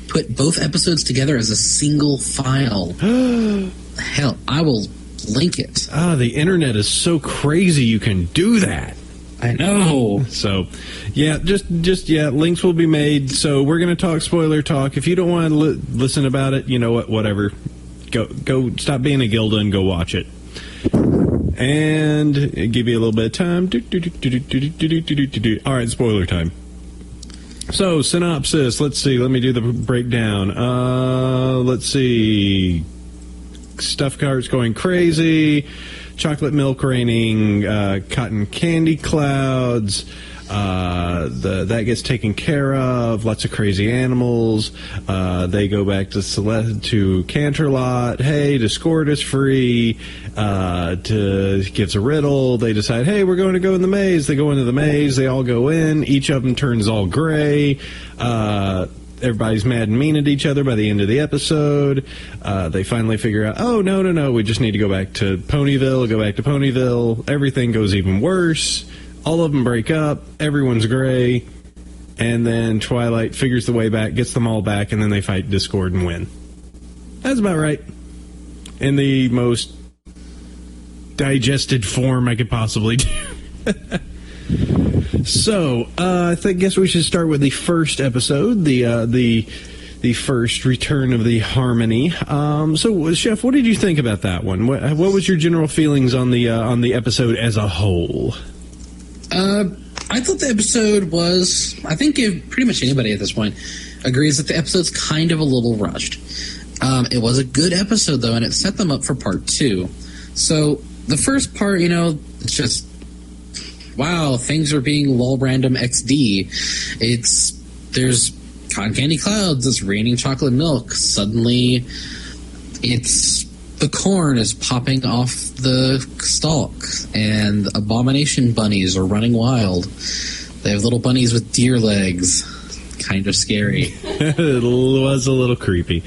put both episodes together as a single file. Hell, I will link it. The internet is so crazy you can do that. I know. So, yeah, just links will be made. So we're going to talk spoiler talk. If you don't want to listen about it, you know what, whatever. Go stop being a Gilda and go watch it. And give you a little bit of time. All right, spoiler time. So, synopsis. Let's see. Let me do the breakdown. Let's see. Stuff carts going crazy. Chocolate milk raining. Cotton candy clouds. That gets taken care of. Lots of crazy animals. They go back to Canterlot. Hey, Discord is free. Gives a riddle. They decide, hey, we're going to go in the maze. They go into the maze. They all go in. Each of them turns all gray. everybody's mad and mean at each other by the end of the episode. They finally figure out, oh, no, we just need to go back to Ponyville. Everything goes even worse. All of them break up. Everyone's gray. And then Twilight figures the way back, gets them all back, and then they fight Discord and win. That's about right. In the most digested form I could possibly do. So, I guess we should start with the first episode, the first return of the Harmony. So, Chef, what did you think about that one? What was your general feelings on the episode as a whole? I thought the episode was, I think pretty much anybody at this point agrees that the episode's kind of a little rushed. It was a good episode, though, and it set them up for part 2. So, the first part, it's just, wow, things are being lol random XD. There's cotton candy clouds, it's raining chocolate milk. Suddenly, the corn is popping off the stalk, and abomination bunnies are running wild. They have little bunnies with deer legs. Kind of scary. It was a little creepy.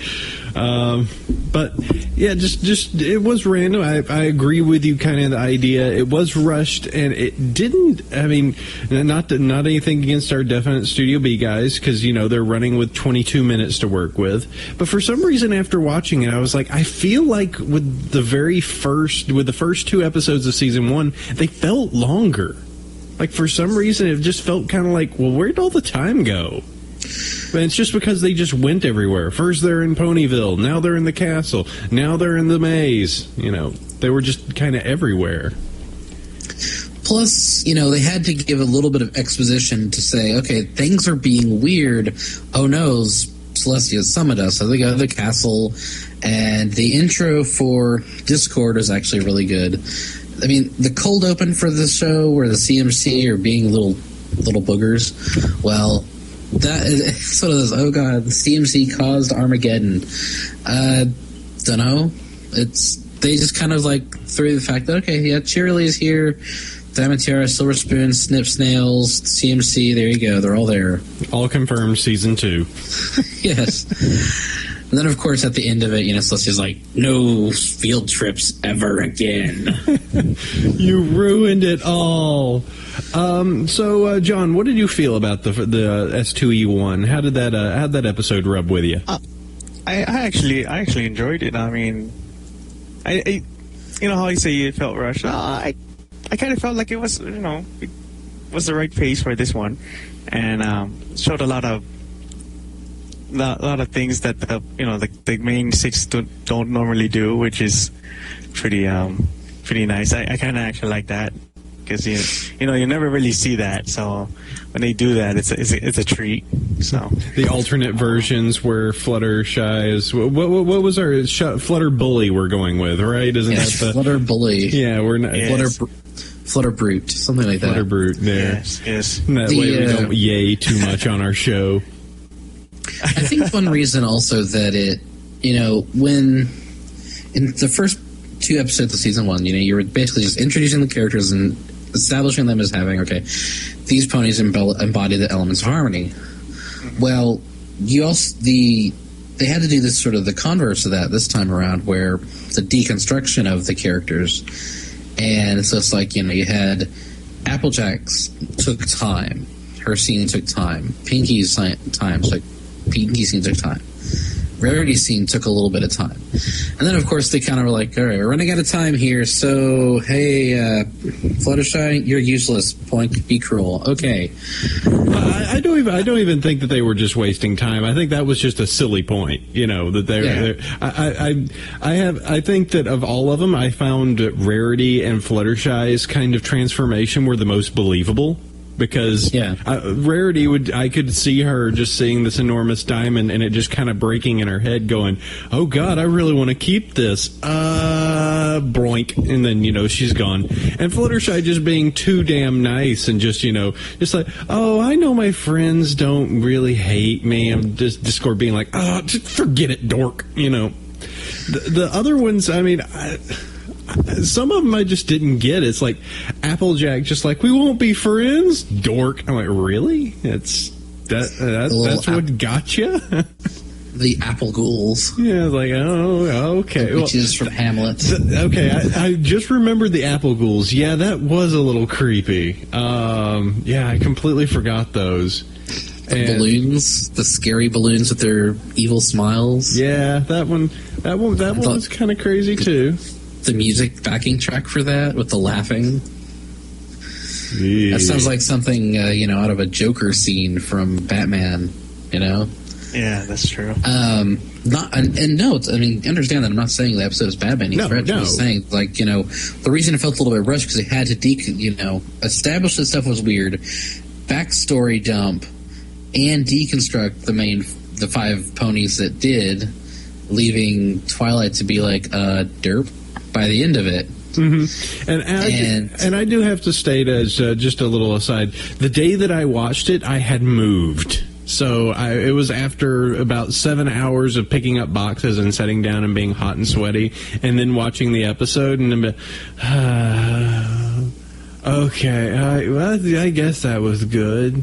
But yeah, just it was random. I agree with you, kind of the idea. It was rushed, and it didn't. I mean, not anything against our Definite Studio B guys, because they're running with 22 minutes to work with. But for some reason, after watching it, I was like, I feel like with the first 2 episodes of season 1, they felt longer. Like for some reason, it just felt kind of like, well, where'd all the time go? But it's just because they just went everywhere. First they're in Ponyville, now they're in the castle, now they're in the maze. They were just kind of everywhere. Plus, they had to give a little bit of exposition to say, okay, things are being weird. Oh no, Celestia summoned us. So they go to the castle, and the intro for Discord is actually really good. I mean, the cold open for the show where the CMC are being little boogers, well, that is sort of this, oh god, the CMC caused Armageddon. Don't know. They just kind of threw the fact that, okay, yeah, Cheerilee's here, Diamond Tiara, Silver Spoon, Snip Snails, CMC, there you go, they're all there. All confirmed season 2. Yes. And then, of course, at the end of it, Celestia's like, no field trips ever again. You ruined it all. So, John, what did you feel about the S2E1? How did that episode rub with you? I actually enjoyed it. I mean, I how you say it felt rushed. I kind of felt like it was, it was the right pace for this one, and showed a lot of things that the main 6 don't normally do, which is pretty nice. I kind of actually like that, because you never really see that. So when they do that, it's a treat. So the alternate versions where Fluttershy is what was our Flutter Bully we're going with, right? Isn't that the Flutter Bully? Yeah, we're not Flutter Brute, something like that. Flutter Brute, there. Yes. That way we don't yay too much on our show. I think one reason also that it, when in the first 2 episodes of season 1, you were basically just introducing the characters and establishing them as having, okay, these ponies embody the elements of harmony. Well, they had to do this sort of the converse of that this time around, where the deconstruction of the characters. And so it's like, you had Applejack's took time. Her scene took time. Pinky's time took Pinky scene took time. Rarity's scene took a little bit of time. And then, of course, they kind of were like, all right, we're running out of time here, so, hey, Fluttershy, you're useless. Poink, be cruel. Okay. I don't even think that they were just wasting time. I think that was just a silly point, that they're I think that of all of them, I found Rarity and Fluttershy's kind of transformation were the most believable. Because Rarity I could see her just seeing this enormous diamond and it just kind of breaking in her head going, oh God, I really want to keep this. Broink. And then, she's gone. And Fluttershy just being too damn nice and just like, oh, I know my friends don't really hate me. I'm just Discord being like, oh, just forget it, dork. The other ones, I mean, some of them I just didn't get. It's like Applejack just like, we won't be friends, dork. I'm like, really? That's what got you? The apple ghouls. Yeah, like, oh, okay. Which is from Hamlet. Okay, I just remembered the apple ghouls. Yeah, that was a little creepy. Yeah, I completely forgot those. Balloons, the scary balloons with their evil smiles. Yeah, that one was kind of crazy too. The music backing track for that with the laughing. Yeah. That sounds like something out of a Joker scene from Batman. Yeah, that's true. Understand that I'm not saying the episode is bad by any stretch. I'm just saying, the reason it felt a little bit rushed because they had to establish that stuff was weird, backstory dump, and deconstruct the 5 ponies that did, leaving Twilight to be like derp by the end of it. Mm-hmm. And I do have to state, as just a little aside, the day that I watched it, I had moved. So it was after about 7 hours of picking up boxes and sitting down and being hot and sweaty, and then watching the episode, and okay, I guess that was good.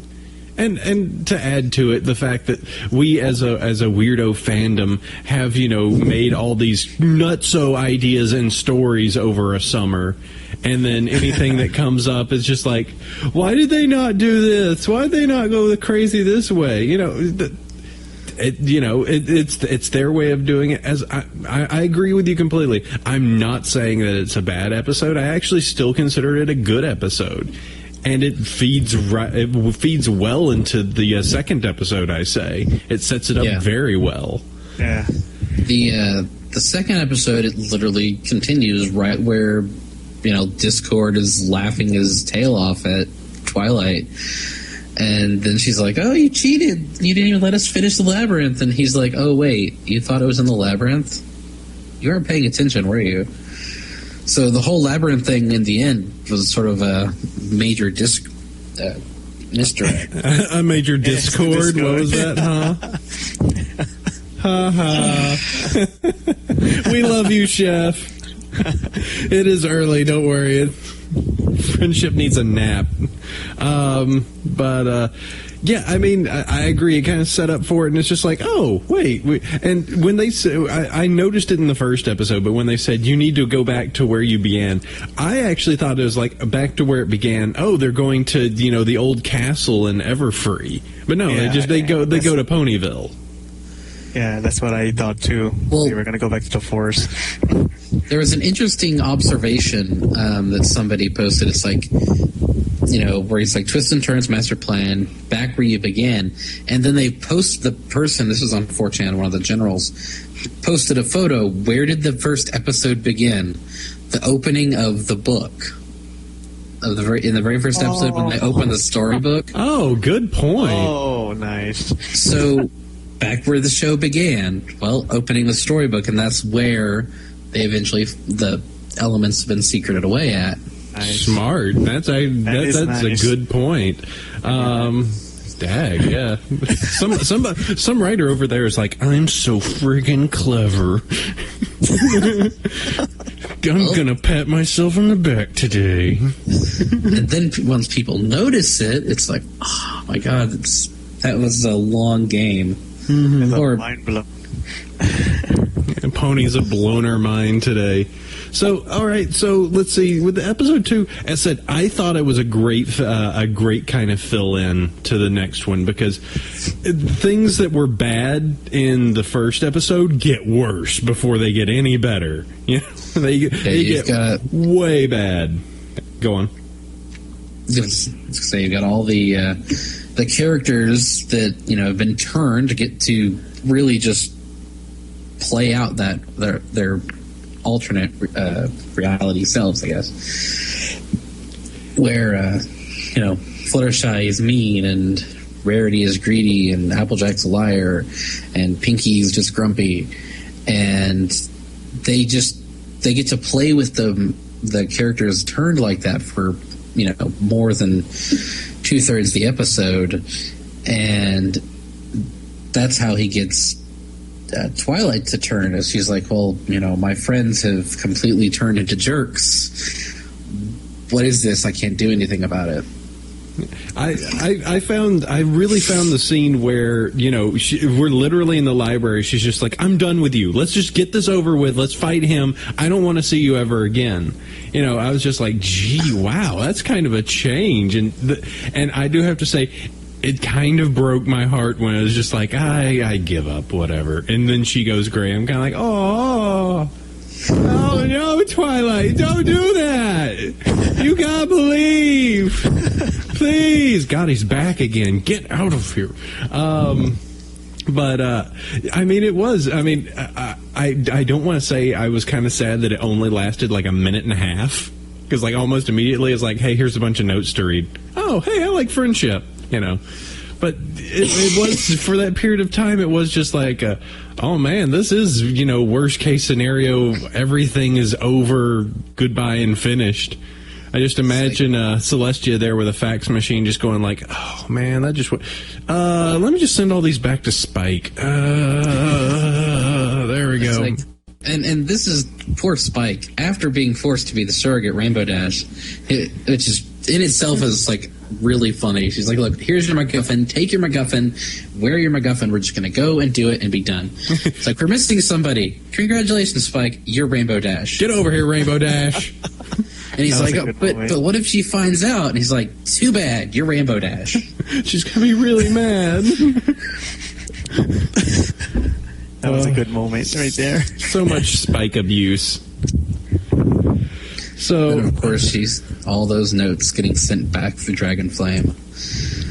And to add to it, the fact that we as a weirdo fandom have, made all these nutso ideas and stories over a summer, and then anything that comes up is just like, why did they not do this? Why did they not go crazy this way? It's their way of doing it. As I agree with you completely. I'm not saying that it's a bad episode. I actually still consider it a good episode. And it feeds well into the second episode, I say. It sets it up very well. Yeah. The second episode, it literally continues right where, Discord is laughing his tail off at Twilight. And then she's like, oh, you cheated. You didn't even let us finish the labyrinth. And he's like, oh, wait, you thought it was in the labyrinth? You weren't paying attention, were you? So the whole labyrinth thing in the end was sort of a major misdirect. A major discord? What was that, huh? Ha ha. We love you, Chef. It is early, don't worry. Friendship needs a nap. Yeah, I mean, I agree. It kind of set up for it, and it's just like, oh, wait. And when they said, I noticed it in the first episode, but when they said, you need to go back to where you began, I actually thought it was like back to where it began. Oh, they're going to, the old castle in Everfree. But no, they go to Ponyville. Yeah, that's what I thought too. Well, they were going to go back to the forest. There was an interesting observation that somebody posted. It's like, where he's like, twist and turns, master plan, back where you began. And then they post the person, this was on 4chan, one of the generals, posted a photo. Where did the first episode begin? The opening of the book. In the very first episode when they open the storybook. Oh, good point. Oh, nice. So, back where the show began, opening the storybook, and that's where they eventually, the elements have been secreted away at. Nice. Smart. That's nice. A good point. Dag, yeah. Some writer over there is like, I'm so friggin' clever. I'm gonna pat myself on the back today. And then once people notice it, it's like, oh my god, that was a long game. Mm-hmm. Or mind blown. Ponies have blown our mind today. So, all right. So let's see. With the episode 2, as I said, I thought it was a great kind of fill in to the next one, because things that were bad in the first episode get worse before they get any better. They get way bad. Go on. So you've got all the characters that have been turned to get to really just play out that their alternate reality selves, I guess, where Fluttershy is mean and Rarity is greedy and Applejack's a liar and Pinky's just grumpy, and they get to play with the characters turned like that for more than 2/3 the episode, and that's how he gets Twilight to turn. As she's like, well, my friends have completely turned into jerks. What is this? I can't do anything about it. I really found the scene where, you know, we're literally in the library. She's just like, I'm done with you. Let's just get this over with. Let's fight him. I don't want to see you ever again. You know, I was just like, gee, wow, that's kind of a change. And I do have to say, it kind of broke my heart when I was just like, I give up, whatever. And then she goes gray. I'm kind of like, oh no, Twilight, don't do that. You gotta believe. Please. God, he's back again. Get out of here. But I mean, it was. I mean, I don't want to say I was kind of sad that it only lasted like a minute and a half. Because like almost immediately it's like, hey, here's a bunch of notes to read. Oh, hey, I like friendship. You know. But it was, for that period of time, it was just like, oh man, this is, you know, worst case scenario. Everything is over, goodbye and finished. I just imagine Celestia there with a fax machine just going like, oh man, that just, let me just send all these back to Spike. There we go. Like, and this is poor Spike, after being forced to be the surrogate Rainbow Dash, which is in itself is like really funny. She's like, look, here's your MacGuffin, take your MacGuffin, wear your MacGuffin, we're just going to go and do it and be done. It's like, we're missing somebody. Congratulations, Spike, you're Rainbow Dash. Get over here, Rainbow Dash. And he's like, but what if she finds out? And he's like, too bad, you're Rainbow Dash. She's going to be really mad. That was a good moment right there. So much Spike abuse. So, and of course, she's all those notes getting sent back through Dragon Flame.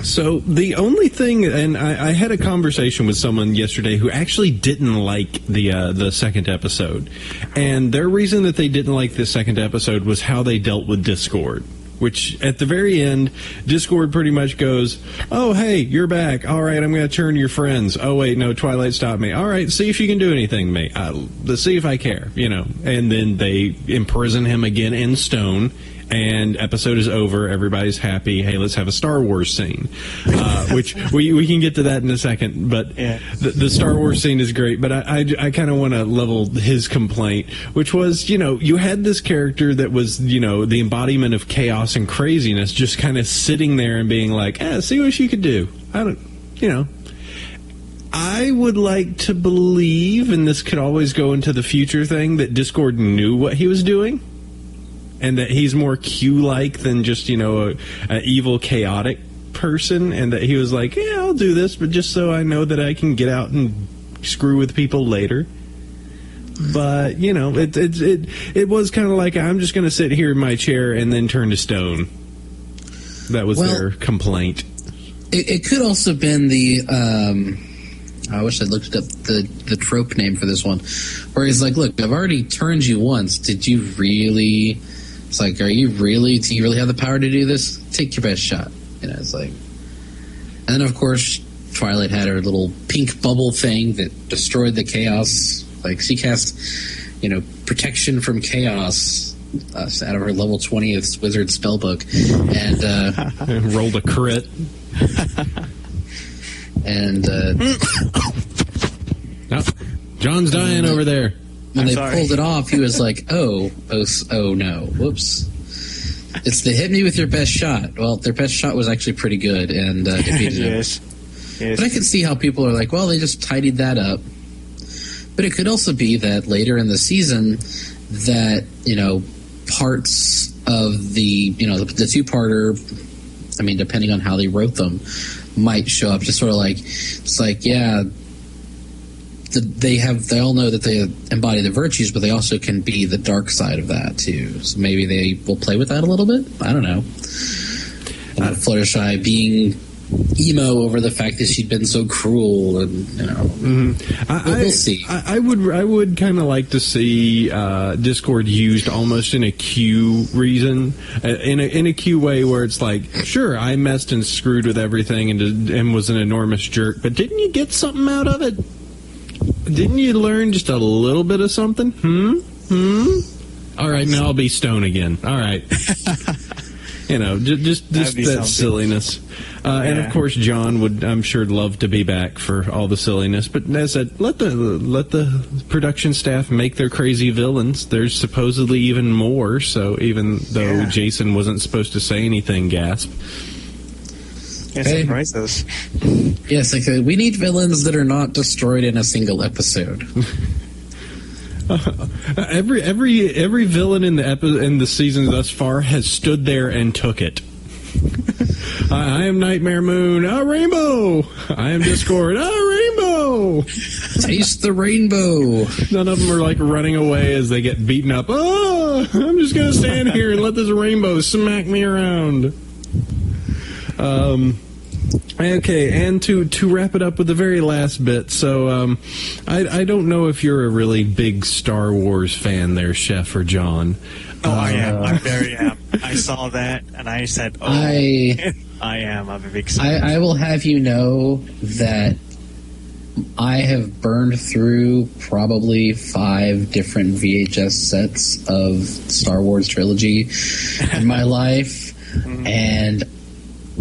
So the only thing, and I had a conversation with someone yesterday who actually didn't like the second episode, and their reason that they didn't like the second episode was how they dealt with Discord. Which, at the very end, Discord pretty much goes, oh, hey, you're back. All right, I'm going to turn your friends. Oh, wait, no, Twilight stopped me. All right, see if you can do anything to me. Let's see if I care, you know. And then they imprison him again in stone, and episode is over. Everybody's happy. Hey, let's have a Star Wars scene, which we can get to that in a second. But yeah. The Star Wars scene is great. But I kind of want to level his complaint, which was, you know, you had this character that was, you know, the embodiment of chaos and craziness, just kind of sitting there and being like, see what she could do. I would like to believe, and this could always go into the future thing, that Discord knew what he was doing. And that he's more Q-like than just, you know, an evil, chaotic person. And that he was like, yeah, I'll do this, but just so I know that I can get out and screw with people later. But, you know, it was kind of like, I'm just going to sit here in my chair and then turn to stone. That was their complaint. It could also have been the... I wish I'd looked up the trope name for this one. Where he's like, look, I've already turned you once. Did you really... It's like, do you really have the power to do this? Take your best shot. You know, it's like... And then, of course, Twilight had her little pink bubble thing that destroyed the chaos. Like, she cast, you know, protection from chaos out of her level 20th wizard spellbook. And, rolled a crit. And, John's dying over there. When they pulled it off, he was like, oh no, whoops. It's the hit me with your best shot. Well, their best shot was actually pretty good and defeated yes. But I can see how people are like, well, they just tidied that up. But it could also be that later in the season that, you know, parts of the, you know, the two-parter, I mean, depending on how they wrote them, might show up. Just sort of like, it's like, yeah, they all know that they embody the virtues, but they also can be the dark side of that too. So maybe they will play with that a little bit. I don't know. Fluttershy being emo over the fact that she'd been so cruel, and you know, we'll see. I would kind of like to see Discord used almost in a Q reason, in a Q way where it's like, sure, I messed and screwed with everything and was an enormous jerk, but didn't you get something out of it? Didn't you learn just a little bit of something? All right, now I'll be stone again. All right. You know, just that silliness. And of course, John would, I'm sure, love to be back for all the silliness. But as I said, let the production staff make their crazy villains. There's supposedly even more. So even though Jason wasn't supposed to say anything, gasp. surprise us. Yes, we need villains that are not destroyed in a single episode. Every villain in the season thus far has stood there and took it. I am Nightmare Moon, a rainbow. I am Discord, a rainbow. Taste the rainbow. None of them are like running away as they get beaten up. Oh, I'm just gonna stand here and let this rainbow smack me around. Okay, and to wrap it up with the very last bit, so I don't know if you're a really big Star Wars fan there, Chef or John. Oh, I am. I very am. I saw that, and I said, oh, I am. I'm a big fan. I will have you know that I have burned through probably 5 different VHS sets of Star Wars trilogy in my life, and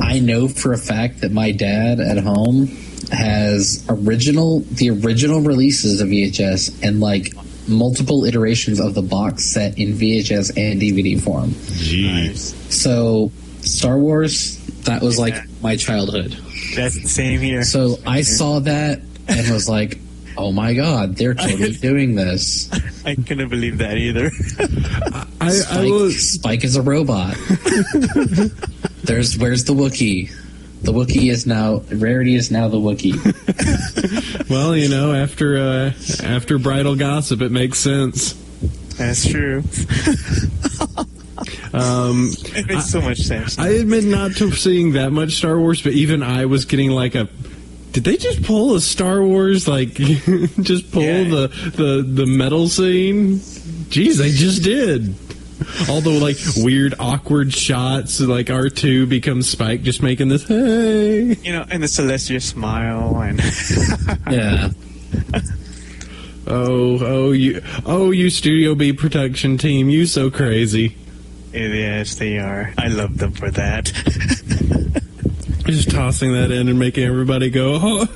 I know for a fact that my dad at home has the original releases of VHS and like multiple iterations of the box set in VHS and DVD form. Jeez. So Star Wars, that was like my childhood. That's the same here. So I saw that and was like, oh my god, they're totally doing this. I couldn't believe that either. Spike is a robot. Where's the Wookiee? The Wookiee is now Rarity is now the Wookiee. Well, you know, after bridal gossip, it makes sense. That's true. It makes so much sense. I admit not to seeing that much Star Wars, but even I was getting like a. Did they just pull a Star Wars just pull the metal scene? Jeez, they just did. All the weird awkward shots, like R2 becomes Spike, just making this hey, and the Celestia smile and yeah. you Studio B production team, you so crazy. Yes, they are. I love them for that. Just tossing that in and making everybody go, oh.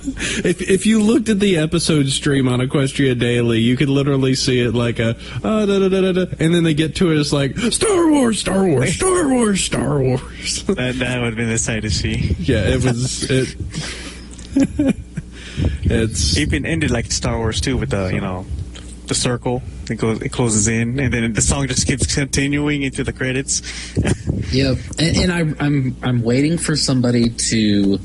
If you looked at the episode stream on Equestria Daily, you could literally see it like a, and then they get to it, it's like, Star Wars, Star Wars, Star Wars, Star Wars. That would have been the sight to see. Yeah, it's even ended like Star Wars too with the circle. It closes in, and then the song just keeps continuing into the credits. Yep, and I'm waiting for somebody to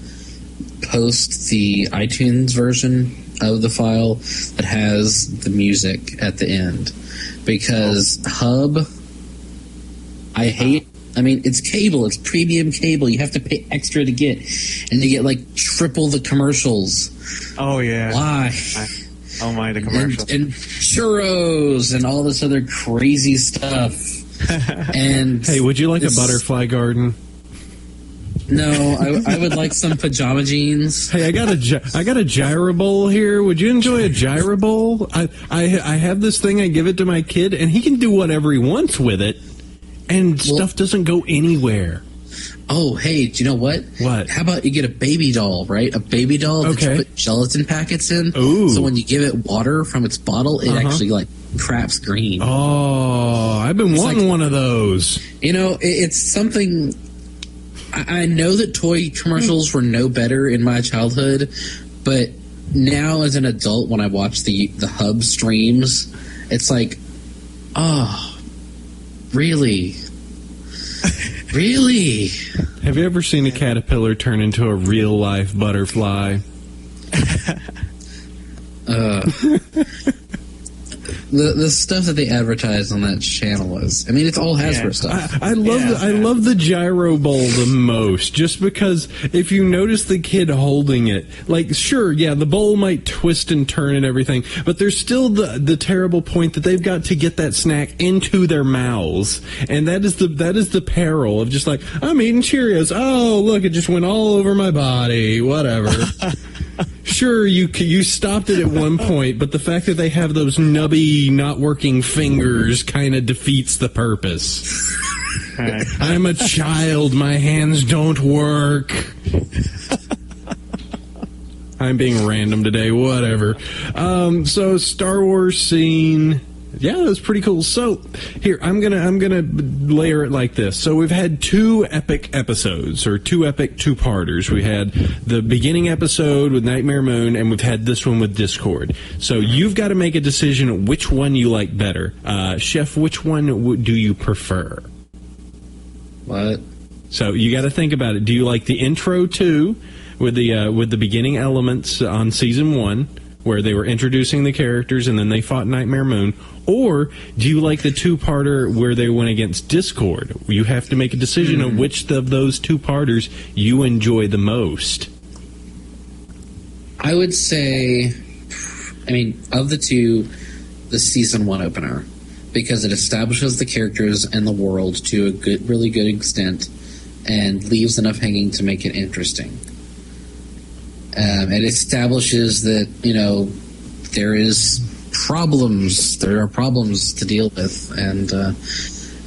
post the iTunes version of the file that has the music at the end, because Hub, I hate. I mean, it's cable. It's premium cable. You have to pay extra to get, and you get like triple the commercials. Oh yeah. Why? Oh my, the commercials. And churros and all this other crazy stuff. And hey, would you like a butterfly garden? No, I would like some pajama jeans. Hey, I got a gyro bowl here. Would you enjoy a gyro bowl? I have this thing. I give it to my kid, and he can do whatever he wants with it, and stuff doesn't go anywhere. Oh, hey, do you know what? What? How about you get a baby doll, right? A baby doll that you put gelatin packets in. Ooh. So when you give it water from its bottle, it actually, craps green. Oh, I've been wanting one of those. It's something... I know that toy commercials were no better in my childhood, but now as an adult, when I watch the Hub streams, it's like, oh, really? Really? Have you ever seen a caterpillar turn into a real-life butterfly? The stuff that they advertise on that channel is, I mean, it's all Hasbro stuff. I love the gyro bowl the most, just because if you notice the kid holding it, sure, the bowl might twist and turn and everything, but there's still the terrible point that they've got to get that snack into their mouths, and that is the peril of just I'm eating Cheerios. Oh, look, it just went all over my body. Whatever. Sure, you stopped it at one point, but the fact that they have those nubby, not working fingers kind of defeats the purpose. I'm a child. My hands don't work. I'm being random today. Whatever. So Star Wars scene. Yeah, that was pretty cool. So here, I'm gonna layer it like this. So we've had 2 epic episodes, or 2 epic two-parters. We had the beginning episode with Nightmare Moon, and we've had this one with Discord. So you've got to make a decision which one you like better. Chef, which one do you prefer? What? So you got to think about it. Do you like the intro 2 with the beginning elements on season 1, where they were introducing the characters and then they fought Nightmare Moon? Or do you like the 2-parter where they went against Discord? You have to make a decision of which of those 2-parters you enjoy the most. I would say, of the 2, the season 1 opener, because it establishes the characters and the world to a really good extent and leaves enough hanging to make it interesting. It establishes that, there are problems to deal with, and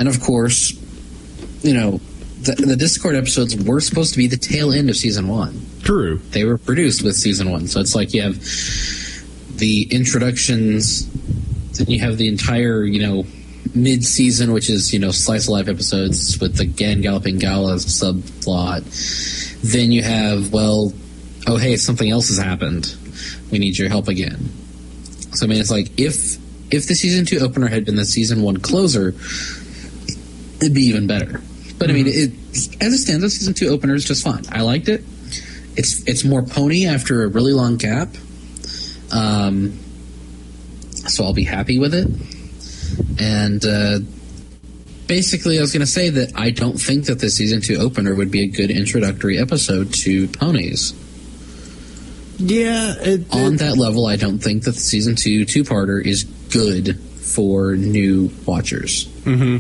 of course, the Discord episodes were supposed to be the tail end of season 1. True. They were produced with season 1, so it's like you have the introductions, then you have the entire, mid-season, which is, slice of life episodes with the Gan Galloping Gala subplot. Then you have, oh hey, something else has happened. We need your help again. So it's like if the season 2 opener had been the season 1 closer, it'd be even better. But as it stands, the season 2 opener is just fine. I liked it. It's more pony after a really long gap. So I'll be happy with it. And basically, I was going to say that I don't think that the season 2 opener would be a good introductory episode to ponies. Yeah. On that level, I don't think that the season 2 2-parter is good for new watchers. Mm-hmm.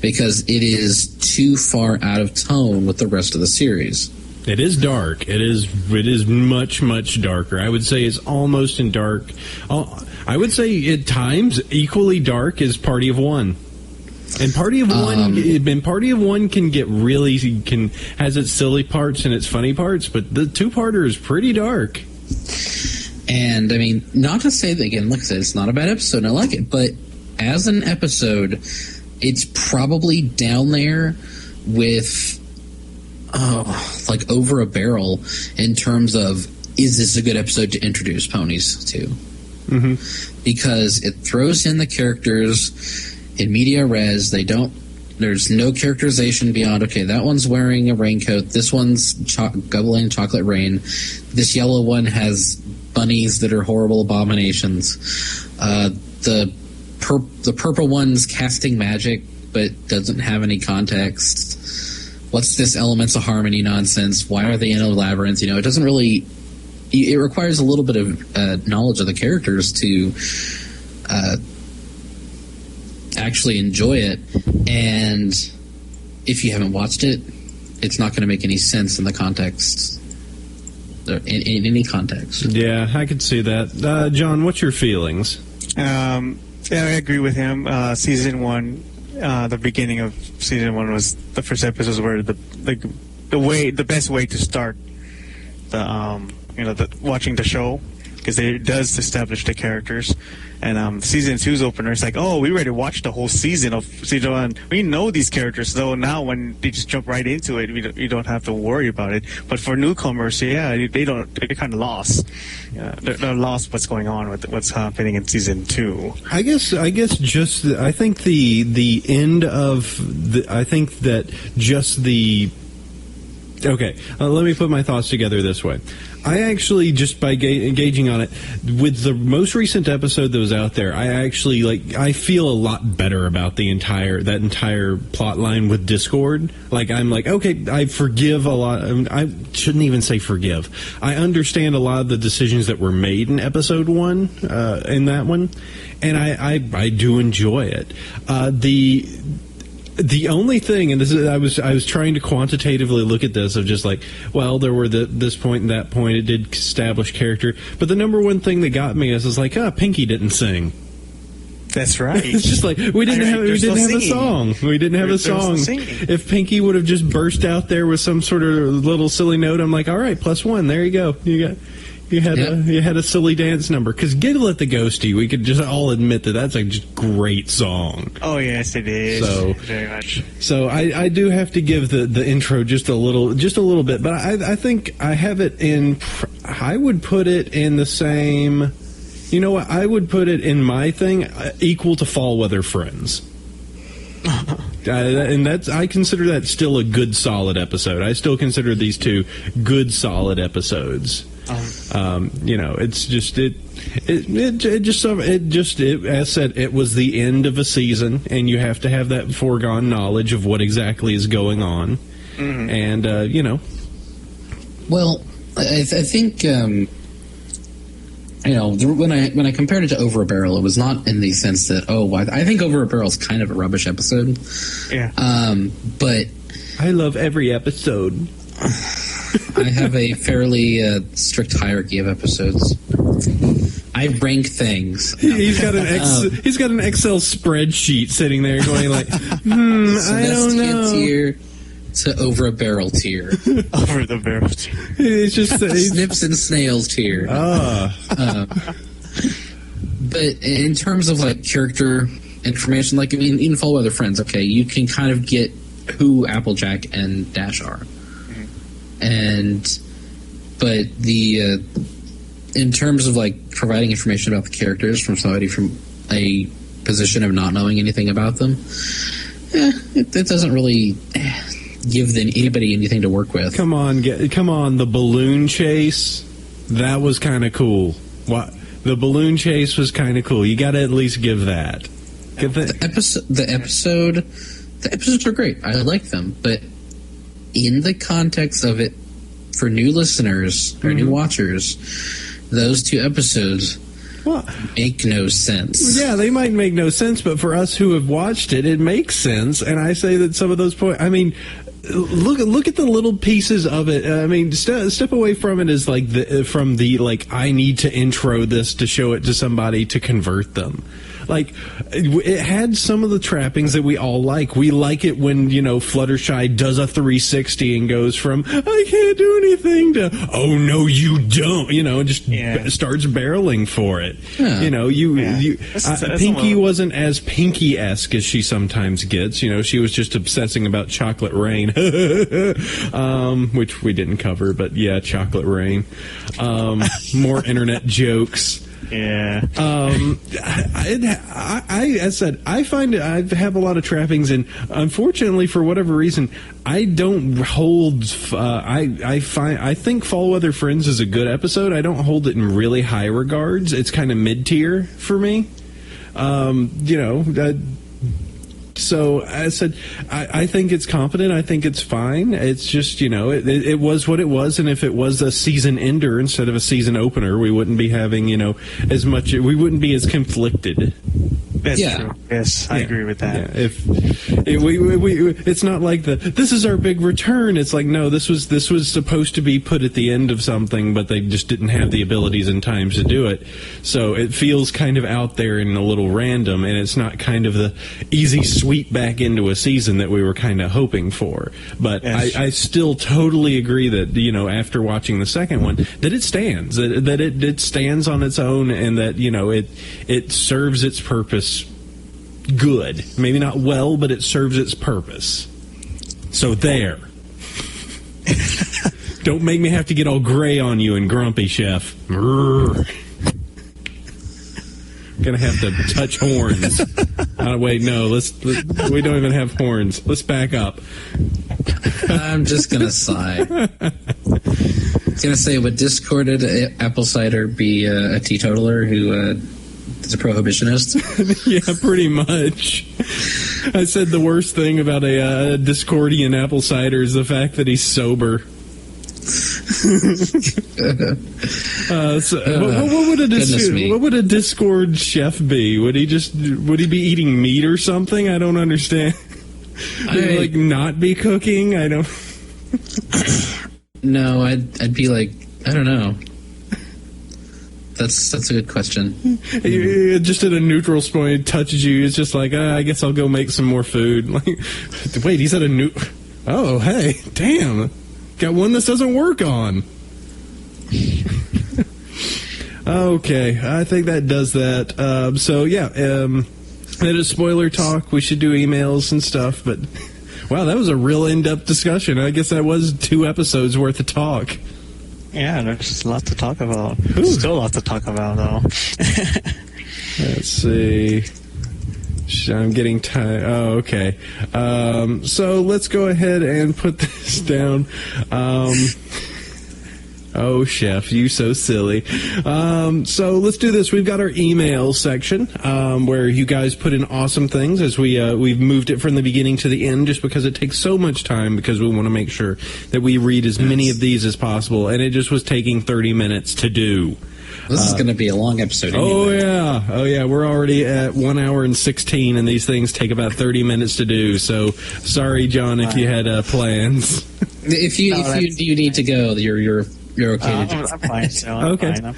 Because it is too far out of tone with the rest of the series. It is dark. It is much, much darker. I would say it's almost in dark. I would say at times equally dark as Party of One. And Party of One can get has its silly parts and its funny parts, but the 2-parter is pretty dark. And not to say that, again, like I said, it's not a bad episode and I like it, but as an episode, it's probably down there with over a barrel in terms of, is this a good episode to introduce ponies to? Mm-hmm. Because it throws in the characters in media res. There's no characterization beyond, okay, that one's wearing a raincoat, this one's gubbling chocolate rain, this yellow one has bunnies that are horrible abominations, the purple one's casting magic but doesn't have any context. What's this elements of harmony nonsense? Why are they in a labyrinth? It doesn't really... It requires a little bit of knowledge of the characters to actually enjoy it. And if you haven't watched it, it's not going to make any sense in the context. In any context. Yeah, I could see that. John, what's your feelings? Yeah, I agree with him. Season 1... the beginning of season 1 was the first episodes were the best way to start watching the show, because it does establish the characters. And season 2's opener is like, we already watched the whole season of season 1. We know these characters, so now when they just jump right into it, you don't have to worry about it. But for newcomers, they're kind of lost. They're lost what's going on with what's happening in season 2. I think the end of okay, let me put my thoughts together this way. I actually, just by engaging on it, with the most recent episode that was out there, I feel a lot better about that entire plot line with Discord. I'm like, okay, I forgive a lot. I shouldn't even say forgive. I understand a lot of the decisions that were made in episode 1, in that one, and I do enjoy it. The only thing, and I was trying to quantitatively look at this of just there were this point and that point, it did establish character, but the number one thing that got me is Pinky didn't sing. That's right. It's just we didn't have a song. We didn't have a song. If Pinky would have just burst out there with some sort of little silly note, I'm like, all right, +1. There you go. You had a silly dance number, because Giggle at the Ghosty, we could just all admit that that's a just great song. Oh yes, it is. So very much. So I do have to give the intro just a little bit, but I think I have it in. I would put it in the same. You know what? I would put it in my thing equal to Fall Weather Friends. And I consider that still a good solid episode. I still consider these two good solid episodes. It's just as said, it was the end of a season, and you have to have that foregone knowledge of what exactly is going on. Mm-hmm. And well, I think when I compared it to Over a Barrel, it was not in the sense that I think Over a Barrel is kind of a rubbish episode. Yeah. But I love every episode. I have a fairly strict hierarchy of episodes. I rank things. He's got an Excel spreadsheet sitting there going like, I don't know. Tier to Over a Barrel tier. Over the barrel tier. It's just Snips and Snails tier. But in terms of like character information, like in Fall Weather Friends, okay, you can kind of get who Applejack and Dash are. But in terms of like providing information about the characters from somebody from a position of not knowing anything about them, it doesn't really give anybody anything to work with. Come on, the balloon chase, that was kind of cool. What? The balloon chase was kind of cool. You got to at least give that. The episodes are great. I like them, but in the context of it, for new listeners or new watchers, those two episodes make no sense. Yeah, they might make no sense, but for us who have watched it, it makes sense. And I say that some of those points, I mean, look at the little pieces of it. I mean, step away from it as like I need to intro this to show it to somebody to convert them. Like, it had some of the trappings that we all like. We like it when, Fluttershy does a 360 and goes from, I can't do anything, to, oh, no, you don't, starts barreling for it. Yeah. Pinky wasn't as Pinky-esque as she sometimes gets. She was just obsessing about Chocolate Rain, which we didn't cover, but yeah, Chocolate Rain. More internet jokes. Yeah. I said, I find it, I have a lot of trappings, and unfortunately, for whatever reason, I don't hold, I think Fall Weather Friends is a good episode. I don't hold it in really high regards. It's kind of mid-tier for me. So I said, I think it's competent. I think it's fine. It's just, it was what it was. And if it was a season ender instead of a season opener, we wouldn't be having, as much, we wouldn't be as conflicted. That's true. Yes, I agree with that. Yeah. It's not like this is our big return. It's like, no, this was supposed to be put at the end of something, but they just didn't have the abilities and times to do it. So it feels kind of out there and a little random, and it's not kind of the easy sweep back into a season that we were kind of hoping for. But yes. I still totally agree that, after watching the second one, that it stands, that it stands on its own, and that, it serves its purpose good. Maybe not well, but it serves its purpose. So there. Don't make me have to get all gray on you and grumpy, Chef. Gonna have to touch horns. Wait, no. We don't even have horns. Let's back up. I'm just gonna sigh. I was gonna say, would discorded apple cider be a teetotaler who is a prohibitionist? Yeah, pretty much. I said the worst thing about a Discordian apple cider is the fact that he's sober. What would a Discord chef be? Would he be eating meat or something? I don't understand. Would he, not be cooking? I don't. No, I'd be like, I don't know. That's a good question. Just at a neutral point, it touches you. It's just like, I guess I'll go make some more food. Like, wait, he's at a oh, hey, damn. Got one this doesn't work on. Okay, I think that does that. That is spoiler talk. We should do emails and stuff, but wow, that was a real in-depth discussion. I guess that was 2 episodes worth of talk. Yeah, there's a lot to talk about. There's still a lot to talk about, though. Let's see. I'm getting tired. Oh, okay. So let's go ahead and put this down. Oh, Chef, you so silly. So let's do this. We've got our email section where you guys put in awesome things as we've moved it from the beginning to the end just because it takes so much time because we want to make sure that we read as many of these as possible. And it just was taking 30 minutes to do. This is going to be a long episode anyway. Oh, yeah. We're already at 1 hour and 16, and these things take about 30 minutes to do. So sorry, John, if you had plans. If you need to go, you're okay. I'm fine. So okay. Fine.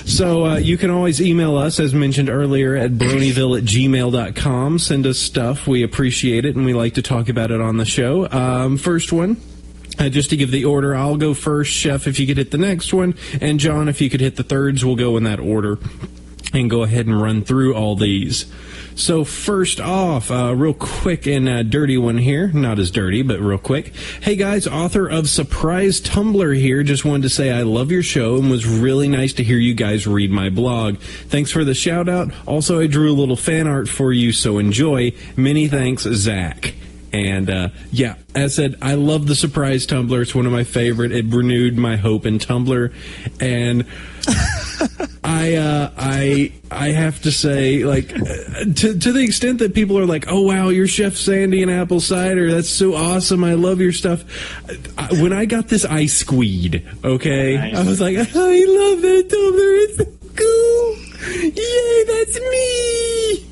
So you can always email us, as mentioned earlier, at bronyville@gmail.com. Send us stuff. We appreciate it, and we like to talk about it on the show. First one, just to give the order, I'll go first. Chef, if you could hit the next one. And John, if you could hit the thirds, we'll go in that order and go ahead and run through all these. So first off, real quick and dirty one here. Not as dirty, but real quick. Hey guys, author of Surprise Tumblr here. Just wanted to say I love your show and was really nice to hear you guys read my blog. Thanks for the shout out. Also, I drew a little fan art for you, so enjoy. Many thanks, Zach. And, yeah, as I said, I love the Surprise Tumblr. It's one of my favorite. It renewed my hope in Tumblr. And I have to say, like, to the extent that people are like, oh, wow, you're Chef Sandy and Apple Cider. That's so awesome. I love your stuff. When I got this, I squeed, okay? Nice. I was like, I love that Tumblr. It's so cool. Yay, that's me!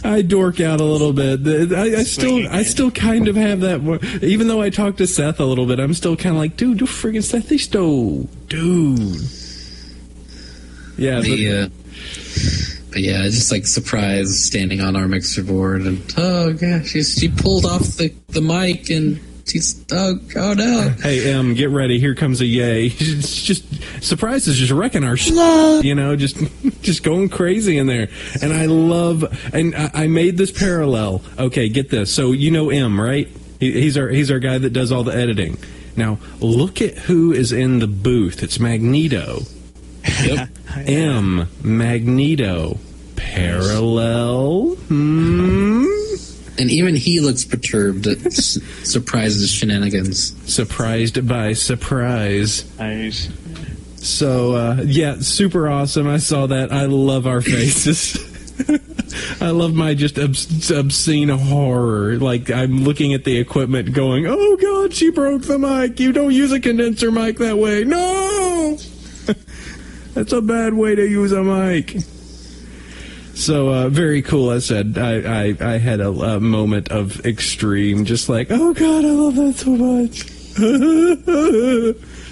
I dork out a little bit. I still kind of have that. Even though I talk to Seth a little bit, I'm still kind of like, dude, do friggin' Sethy Stowe, dude. Yeah, but yeah, just like surprise standing on our mixer board, and oh gosh, she pulled off the mic and. Oh no! Hey, get ready. Here comes a yay. It's just Surprise is just wrecking our you know, just going crazy in there. And I love. And I made this parallel. Okay, get this. So you know M, right? He's our guy that does all the editing. Now look at who is in the booth. It's Magneto. Yep. M, Magneto. Parallel. And even he looks perturbed at Surprise's shenanigans. Surprised by surprise. Nice. So, yeah, super awesome. I saw that. I love our faces. I love my just obscene horror. Like, I'm looking at the equipment going, oh, God, she broke the mic. You don't use a condenser mic that way. No! That's a bad way to use a mic. So, very cool. As I said, I had a moment of extreme, just like, oh, God, I love that so much.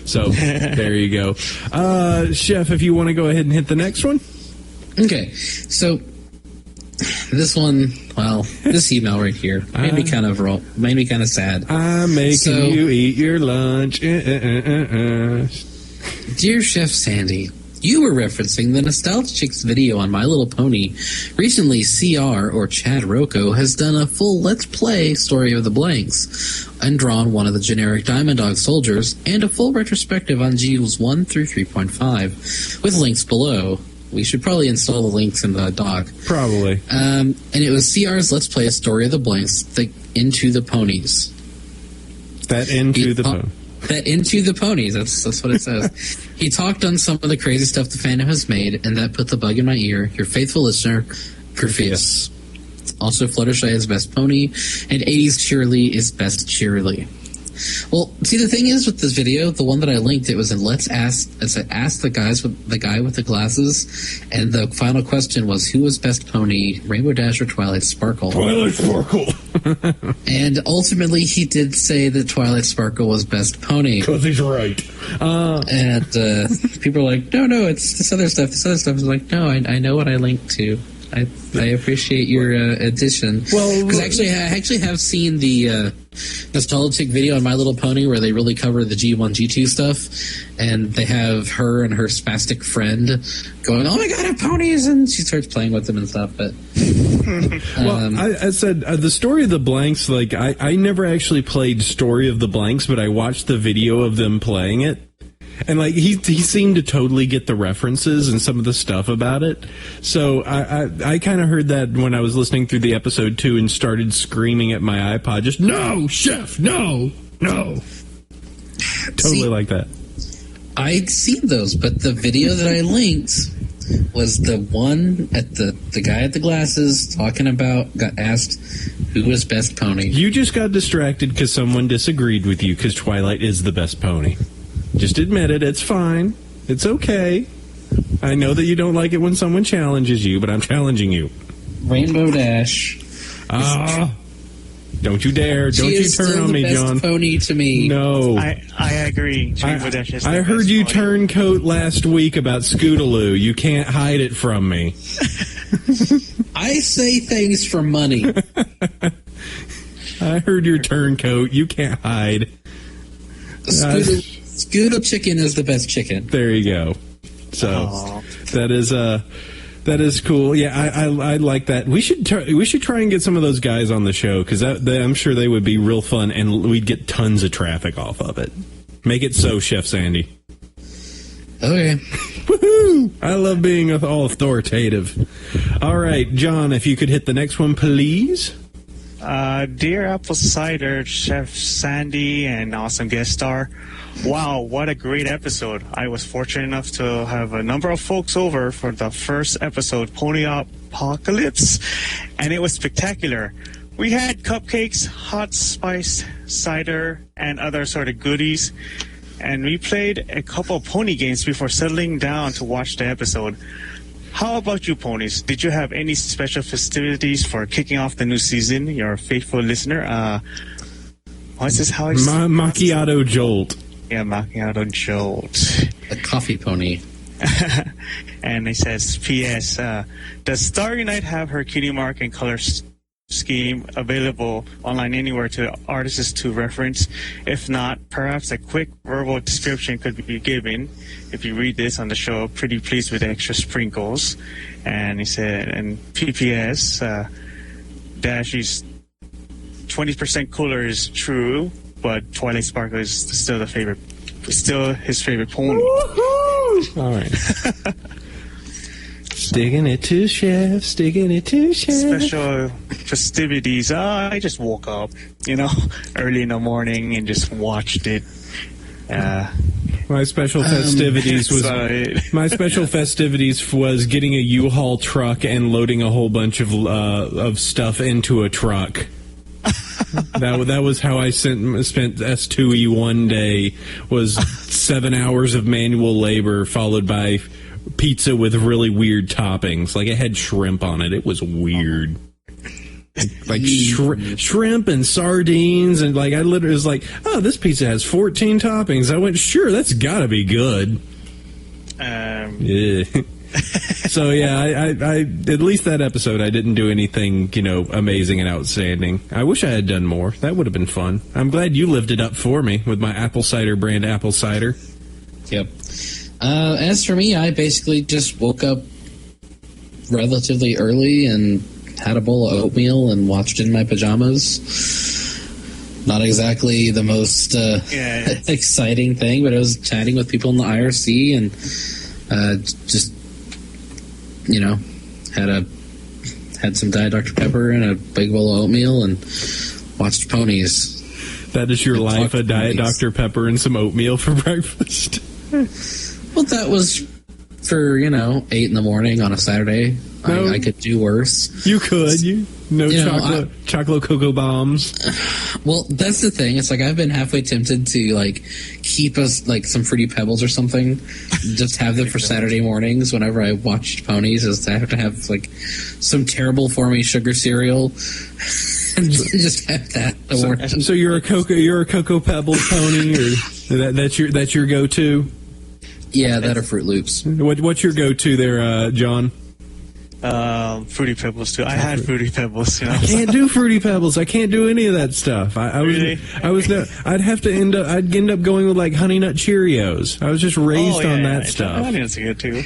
So, there you go. Chef, if you want to go ahead and hit the next one. Okay. So, this one, well, this email right here made me kind of sad. I'm making you eat your lunch. Dear Chef Sandy, you were referencing the Nostalgia Chicks video on My Little Pony. Recently, CR, or Chad Rocco, has done a full Let's Play Story of the Blanks and drawn one of the generic Diamond Dog soldiers and a full retrospective on Geos 1 through 3.5 with links below. We should probably install the links in the doc. Probably. And it was CR's Let's Play A Story of the Blanks, Into the Ponies. That Into the Ponies. That Into the Ponies, that's what it says. He talked on some of the crazy stuff the fandom has made, and that put the bug in my ear. Your faithful listener, Griffius. Also, Fluttershy is best pony, and 80s Cheerily is best Cheerily. Well, see, the thing is with this video, the one that I linked, it was in Let's Ask. It asked the guy with the glasses, and the final question was, who was best pony, Rainbow Dash or Twilight Sparkle? Twilight Sparkle. And ultimately, he did say that Twilight Sparkle was best pony. Because he's right. And people are like, no, it's this other stuff. This other stuff is like, no, I know what I linked to. I appreciate your addition. Well, because I actually have seen the nostalgic video on My Little Pony where they really cover the G1, G2 stuff, and they have her and her spastic friend going, "Oh my god, I have ponies!" and she starts playing with them and stuff. But well, I said the Story of the Blanks. Like I never actually played Story of the Blanks, but I watched the video of them playing it. And like he seemed to totally get the references and some of the stuff about it. So I kind of heard that when I was listening through the episode too, and started screaming at my iPod, just no, Chef, no. Totally like that. I'd seen those, but the video that I linked was the one at the guy at the glasses talking about, got asked who was best pony. You just got distracted because someone disagreed with you because Twilight is the best pony. Just admit it. It's fine. It's okay. I know that you don't like it when someone challenges you, but I'm challenging you. Rainbow Dash. Don't you dare. Don't you turn on me, John. She is still the best pony to me. No. I agree. Rainbow Dash is the I heard best you pony. turncoat last week about Scootaloo. You can't hide it from me. I say things for money. I heard your turncoat. You can't hide. Scoodle chicken is the best chicken. There you go. So that is cool. Yeah, I like that. We should try and get some of those guys on the show because I'm sure they would be real fun and we'd get tons of traffic off of it. Make it so, Chef Sandy. Okay. Woohoo! I love being all authoritative. All right, John, if you could hit the next one, please. Dear Apple Cider, Chef Sandy, and awesome guest star. Wow, what a great episode. I was fortunate enough to have a number of folks over for the first episode, Pony Apocalypse, and it was spectacular. We had cupcakes, hot spiced cider, and other sort of goodies, and we played a couple of pony games before settling down to watch the episode. How about you, ponies? Did you have any special festivities for kicking off the new season? You're a faithful listener. What's this? How Macchiato Jolt. Yeah, Macchiato Jolt. A coffee pony. And it says, P.S. Does Starry Night have her cutie mark and color scheme available online anywhere to artists to reference? If not, perhaps a quick verbal description could be given. If you read this on the show, pretty pleased with the extra sprinkles. And he said, and PPS, Dashy's 20% cooler is true, but Twilight Sparkle is still his favorite pony. Woo-hoo! All right. Sticking it to Chef. Special festivities. I just woke up, early in the morning and just watched it. My special festivities was getting a U-Haul truck and loading a whole bunch of stuff into a truck. That was how I spent S2E one day, was 7 hours of manual labor followed by pizza with really weird toppings. Like it had shrimp on it. It was weird. Like shrimp and sardines, and like I literally was like, oh, this pizza has 14 toppings. I went, sure, that's gotta be good. Yeah. So yeah, I at least that episode I didn't do anything, amazing and outstanding. I wish I had done more. That would have been fun. I'm glad you lived it up for me with my apple cider brand apple cider. Yep. As for me, I basically just woke up relatively early and had a bowl of oatmeal and watched in my pajamas. Not exactly the most exciting thing, but I was chatting with people in the IRC and just, had some Diet Dr. Pepper and a big bowl of oatmeal and watched ponies. That is your life, a Diet Dr. Pepper and some oatmeal for breakfast? Well, that was for, 8 in the morning on a Saturday. No, I could do worse. You could. Chocolate cocoa bombs. Well, that's the thing. It's like I've been halfway tempted to keep us some Fruity Pebbles or something. Just have them for Saturday mornings whenever I watched ponies. Is I have to have some terrible for me sugar cereal and just have that. So you're a Cocoa Pebbles pony, or that's your go-to? Yeah, that or Fruit Loops. What's your go-to there, John? Fruity Pebbles too. I had Fruity Pebbles. You know? I can't do Fruity Pebbles. I can't do any of that stuff. I'd have to end up. I'd end up going with like Honey Nut Cheerios. I was just raised on that stuff. That's good too.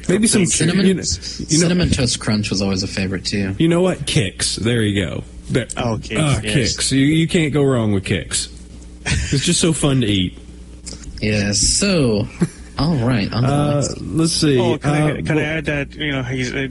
Maybe some cinnamon Toast Crunch was always a favorite too. You know what? Kicks. There you go. Kicks. Yes. Kicks. You can't go wrong with Kicks. It's just so fun to eat. Yeah. So. All right. Let's see. Oh, can I add that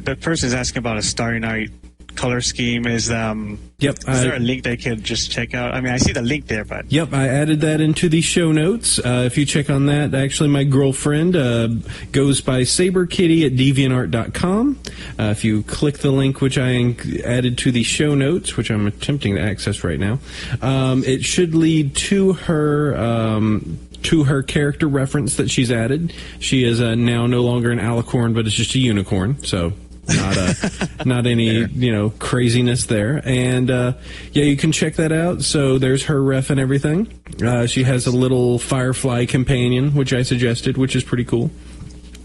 that person is asking about a Starry Night color scheme? Is Yep. Is there a link they can just check out? I mean, I see the link there, but yep, I added that into the show notes. If you check on that, actually, my girlfriend goes by SaberKitty at DeviantArt.com. If you click the link which I added to the show notes, which I'm attempting to access right now, it should lead to her character reference that she's added. She is now no longer an alicorn, but it's just a unicorn. So not any craziness there. And you can check that out. So there's her ref and everything. She has a little firefly companion, which I suggested, which is pretty cool.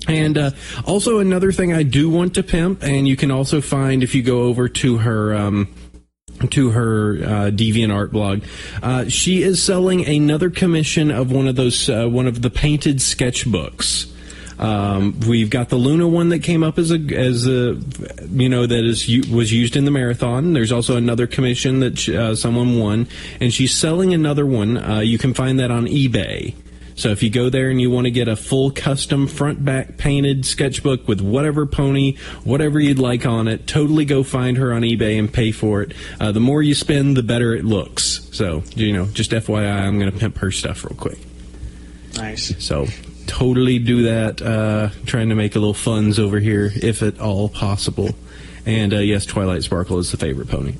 And also another thing I do want to pimp, and you can also find if you go over to her DeviantArt blog. She is selling another commission of one of the painted sketchbooks. We've got the Luna one that came up was used in the marathon. There's also another commission that someone won, and she's selling another one. You can find that on eBay. So if you go there and you want to get a full custom front-back painted sketchbook with whatever pony, whatever you'd like on it, totally go find her on eBay and pay for it. The more you spend, the better it looks. So, just FYI, I'm going to pimp her stuff real quick. Nice. So, totally do that. Trying to make a little funds over here, if at all possible. And yes, Twilight Sparkle is the favorite pony.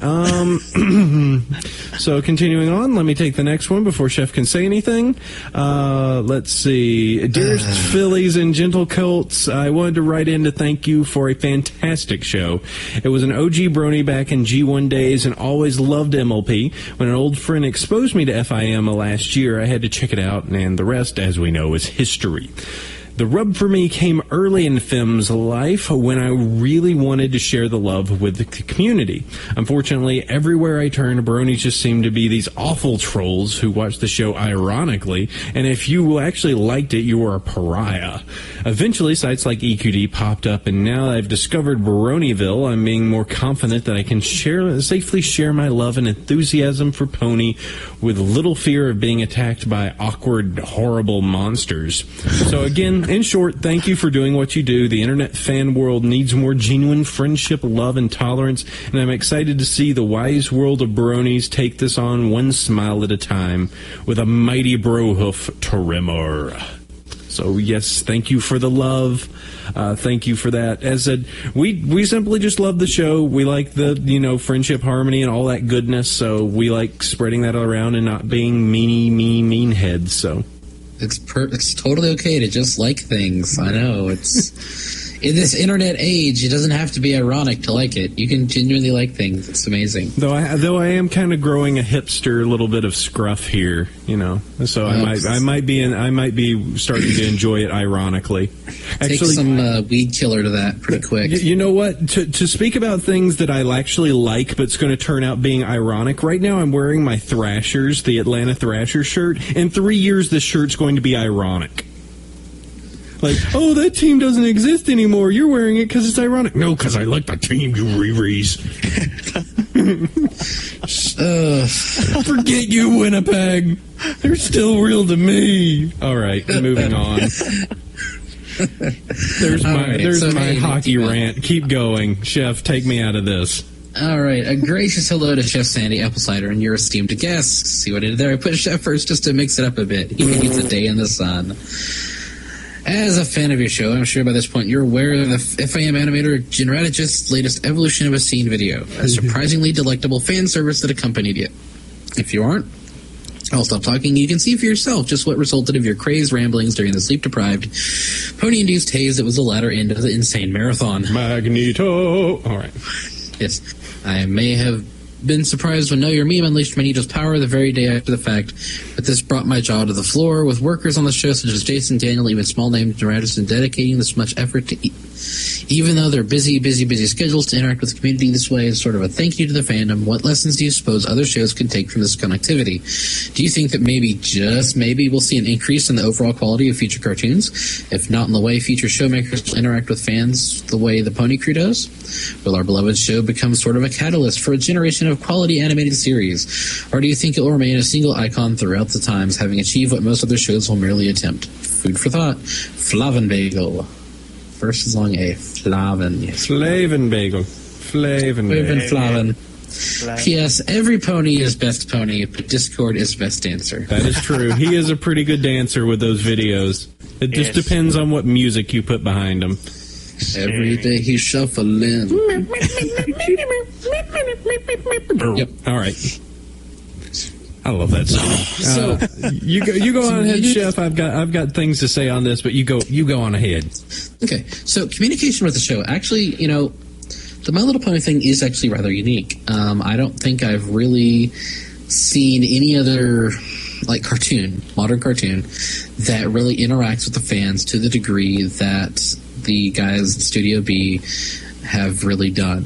So continuing on, let me take the next one before Chef can say anything. Let's see. Dearest Fillies and Gentle Colts, I wanted to write in to thank you for a fantastic show. It was an OG Brony back in G1 days and always loved MLP. When an old friend exposed me to FIM last year, I had to check it out, and the rest, as we know, is history. The rub for me came early in Fem's life when I really wanted to share the love with the community. Unfortunately, everywhere I turned, bronies just seemed to be these awful trolls who watched the show ironically, and if you actually liked it, you were a pariah. Eventually, sites like EQD popped up, and now I've discovered Bronyville, I'm being more confident that I can safely share my love and enthusiasm for Pony with little fear of being attacked by awkward, horrible monsters. So again, in short, thank you for doing what you do. The internet fan world needs more genuine friendship, love, and tolerance, and I'm excited to see the wise world of bronies take this on one smile at a time with a mighty brohoof Tremor. So yes, thank you for the love. Thank you for that. As said, we simply just love the show. We like the friendship, harmony, and all that goodness. So we like spreading that around and not being mean heads. So. It's totally okay to just like things. I know it's in this internet age. It doesn't have to be ironic to like it. You can genuinely like things. It's amazing. Though I am kind of growing a hipster little bit of scruff here, So I might be starting to enjoy it ironically. Actually, take some weed killer to that pretty quick. You know what? To speak about things that I actually like, but it's going to turn out being ironic. Right now, I'm wearing my Thrashers, the Atlanta Thrashers shirt. In 3 years, this shirt's going to be ironic. Like, oh, that team doesn't exist anymore. You're wearing it because it's ironic. No, because I like the team, you Reeves. Forget you, Winnipeg. They're still real to me. All right, moving on. There's my hockey rant. Keep going. Chef, take me out of this. All right. A gracious hello to Chef Sandy Applecider and your esteemed guests. See what I did there? I put Chef first just to mix it up a bit. He needs a day in the sun. As a fan of your show, I'm sure by this point you're aware of the FIM animator Generatigist's latest Evolution of a Scene video, a surprisingly delectable fan service that accompanied it. If you aren't, I'll stop talking. You can see for yourself just what resulted of your crazed ramblings during the sleep-deprived, pony-induced haze that was the latter end of the insane marathon. Magneto! All right. Yes. I may have been surprised when Know Your Meme unleashed Magneto's power the very day after the fact, but this brought my jaw to the floor, with workers on the show such as Jason, Daniel, even small-name Generatigist dedicating this much effort to Even though they're busy schedules, to interact with the community this way is sort of a thank you to the fandom. What lessons do you suppose other shows can take from this connectivity? Do you think that maybe, just maybe, we'll see an increase in the overall quality of future cartoons? If not in the way future showmakers will interact with fans the way the Pony Crew does? Will our beloved show become sort of a catalyst for a generation of quality animated series? Or do you think it will remain a single icon throughout the times, having achieved what most other shows will merely attempt? Food for thought. Flavin Bagel. First is long A. Flavin. Yes. Flavin Bagel. Flavin Bagel. Flavin. P.S. Every pony is best pony, but Discord is best dancer. That is true. He is a pretty good dancer with those videos. It just depends on what music you put behind him. Every day he's shuffling. Yep. All right. I love that song. You go on ahead, Chef. I've got things to say on this, but you go on ahead. Okay. So communication with the show. Actually, the My Little Pony thing is actually rather unique. I don't think I've really seen any other modern cartoon that really interacts with the fans to the degree that the guys at Studio B have really done.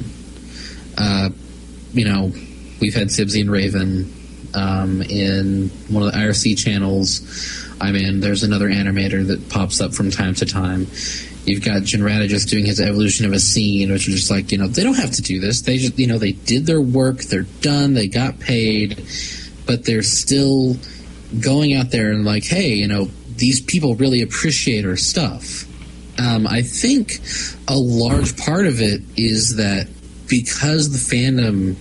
We've had Sibsy and Raven in one of the IRC channels. There's another animator that pops up from time to time. You've got Genrata just doing his evolution of a scene, which is just like, they don't have to do this. They just, they did their work. They're done. They got paid, but they're still going out there and like, hey, these people really appreciate our stuff. I think a large part of it is that because the fandom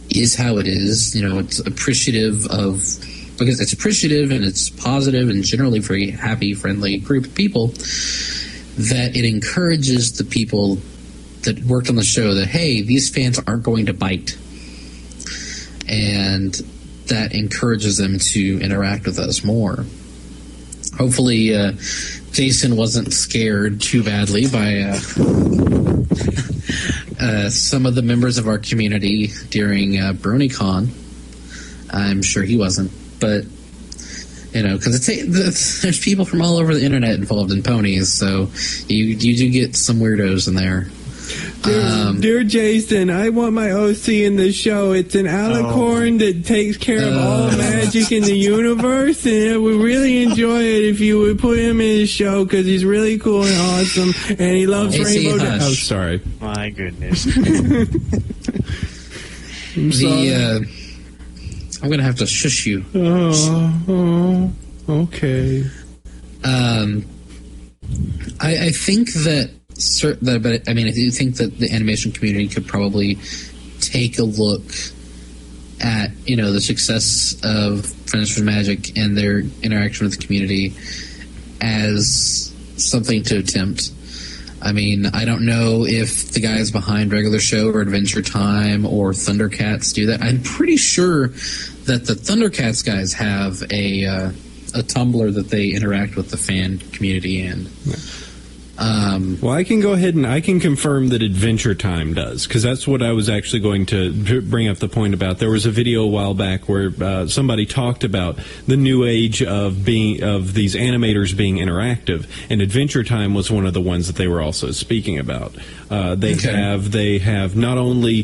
is how it is, it's appreciative and it's positive and generally very happy, friendly group of people, that it encourages the people that worked on the show that, hey, these fans aren't going to bite. And that encourages them to interact with us more. Hopefully, Jason wasn't scared too badly by some of the members of our community during BronyCon. I'm sure he wasn't, but because there's people from all over the internet involved in ponies, so you do get some weirdos in there. Dear Jason, I want my OC in the show. It's an alicorn that takes care of all magic in the universe, and I would really enjoy it if you would put him in the show because he's really cool and awesome, and he loves Rainbow Dash. Oh, sorry. My goodness. I'm sorry. I'm going to have to shush you. Oh, okay. I think that... But I do think that the animation community could probably take a look at the success of Friends with Magic and their interaction with the community as something to attempt. I don't know if the guys behind Regular Show or Adventure Time or Thundercats do that. I'm pretty sure that the Thundercats guys have a Tumblr that they interact with the fan community in. Well, I can go ahead and I can confirm that Adventure Time does, because that's what I was actually going to bring up the point about. There was a video a while back where somebody talked about the new age of these animators being interactive, and Adventure Time was one of the ones that they were also speaking about. They have not only,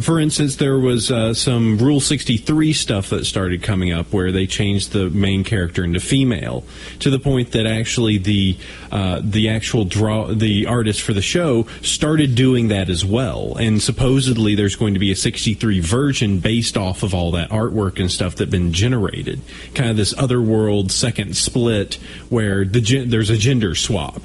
for instance, there was some Rule 63 stuff that started coming up where they changed the main character into female, to the point that actually the actual the artist for the show started doing that as well, and supposedly there's going to be a 63 version based off of all that artwork and stuff that's been generated, kind of this otherworld second split where there's a gender swap.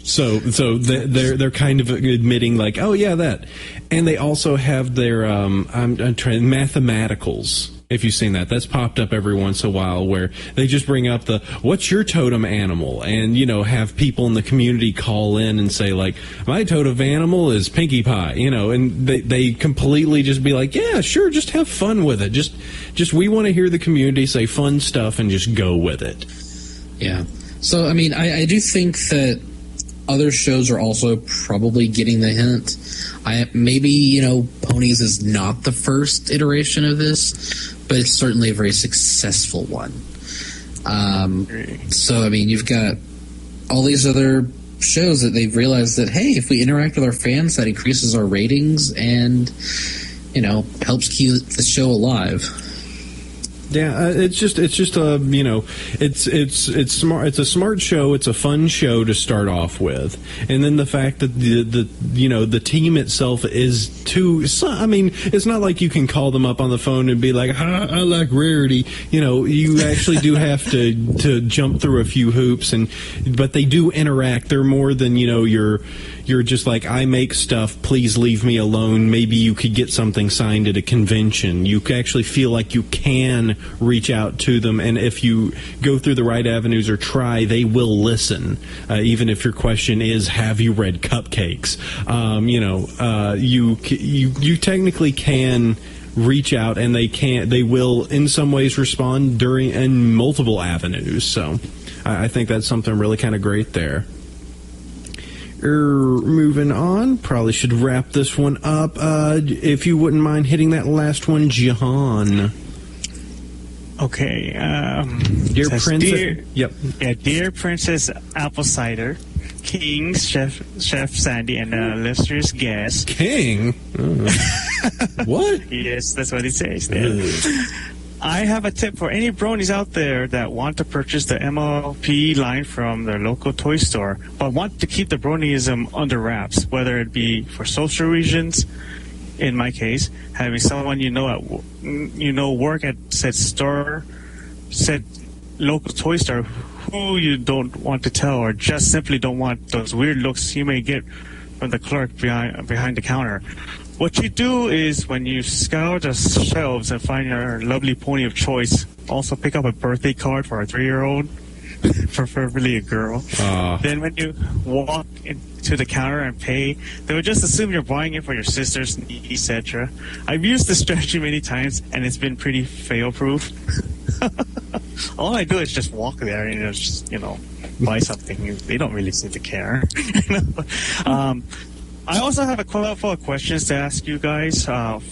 So they're kind of admitting like, oh yeah, that, and they also have their I'm trying mathematicals. If you've seen that, that's popped up every once in a while where they just bring up the what's your totem animal, and have people in the community call in and say like, my totem animal is Pinkie Pie, and they completely just be like, yeah, sure, just have fun with it, just we want to hear the community say fun stuff and just go with it. Yeah. So, I do think that other shows are also probably getting the hint. Maybe, Ponies is not the first iteration of this, but it's certainly a very successful one. So, you've got all these other shows that they've realized that, hey, if we interact with our fans, that increases our ratings and, helps keep the show alive. Yeah, it's just it's smart. It's a smart show. It's a fun show to start off with, and then the fact that the team itself is too. I mean, it's not like you can call them up on the phone and be like, I like Rarity. You actually do have to jump through a few hoops, but they do interact. They're more than you're just like, I make stuff, please leave me alone. Maybe you could get something signed at a convention. You actually feel like you can reach out to them, and if you go through the right avenues or try, they will listen. Even if your question is, have you read Cupcakes? You technically can reach out, and they will in some ways respond in multiple avenues. So I think that's something really kind of great there. Moving on, probably should wrap this one up. If you wouldn't mind hitting that last one, Jahan. Okay. Dear Princess. Yep. Yeah, Dear Princess Apple Cider, Kings, Chef Sandy, and listeners guest. King? What? Yes, that's what it says there. I have a tip for any bronies out there that want to purchase the MLP line from their local toy store, but want to keep the bronyism under wraps, whether it be for social reasons. In my case, having someone work at said local toy store who you don't want to tell, or just simply don't want those weird looks you may get from the clerk behind the counter. What you do is, when you scour the shelves and find your lovely pony of choice, also pick up a birthday card for a 3-year-old, preferably a girl. Then when you walk into the counter and pay, they would just assume you're buying it for your sisters, etc. I've used this strategy many times, and it's been pretty fail-proof. All I do is just walk there and just, buy something. They don't really seem to care. I also have a couple of questions to ask you guys.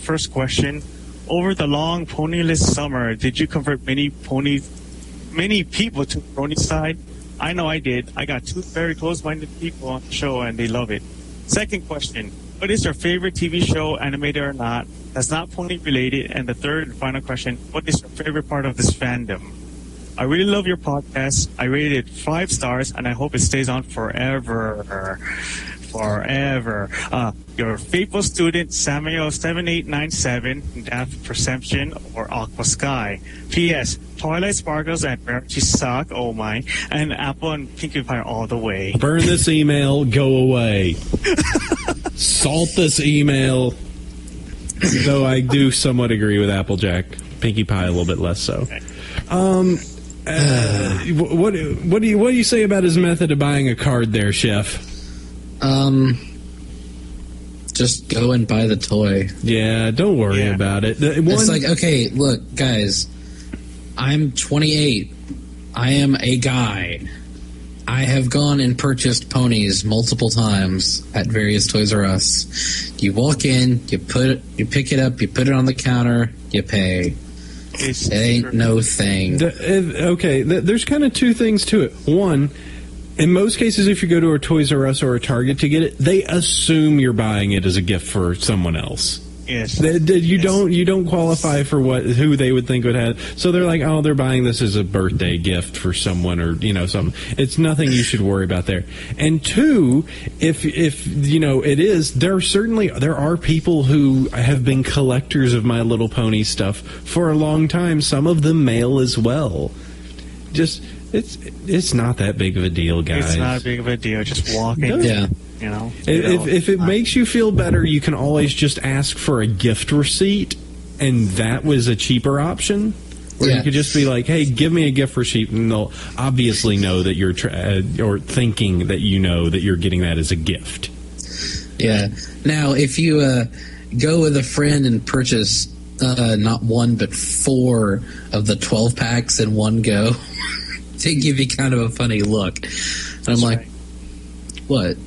First question: over the long ponyless summer, did you convert many people to Brony side? I know I did. I got 2 very close-minded people on the show, and they love it. Second question: what is your favorite TV show, animated or not, that's not pony related? And the third and final question: what is your favorite part of this fandom? I really love your podcast. I rated it 5 stars, and I hope it stays on forever. Your faithful student, Samuel7897, Daft Perception, or Aqua Sky. P.S. Twilight Sparkles and Rarity suck, oh my, and Apple and Pinkie Pie all the way. Burn this email, go away. Salt this email. Though I do somewhat agree with Applejack. Pinkie Pie a little bit less so. Okay. What do you say about his method of buying a card there, Chef? Just go and buy the toy. Yeah, don't worry about it. It's like, okay, look, guys, I'm 28. I am a guy. I have gone and purchased ponies multiple times at various Toys R Us. You walk in, you pick it up, you put it on the counter, you pay. It ain't no thing. There's kind of 2 things to it. One, in most cases, if you go to a Toys R Us or a Target to get it, they assume you're buying it as a gift for someone else. Yes. You don't qualify for who they would think would have. So they're like, oh, they're buying this as a birthday gift for someone, or something. It's nothing you should worry about there. And 2, if it is, there are people who have been collectors of My Little Pony stuff for a long time. Some of them male as well. It's not that big of a deal, guys. It's not big of a deal. Just walking. Yeah. If it makes you feel better, you can always just ask for a gift receipt, and that was a cheaper option. Or you could just be like, hey, give me a gift receipt, and they'll obviously know that you're or thinking that that you're getting that as a gift. Yeah. Now, if you go with a friend and purchase not 1 but 4 of the 12 packs in one go, they give you kind of a funny look. And I'm like, what?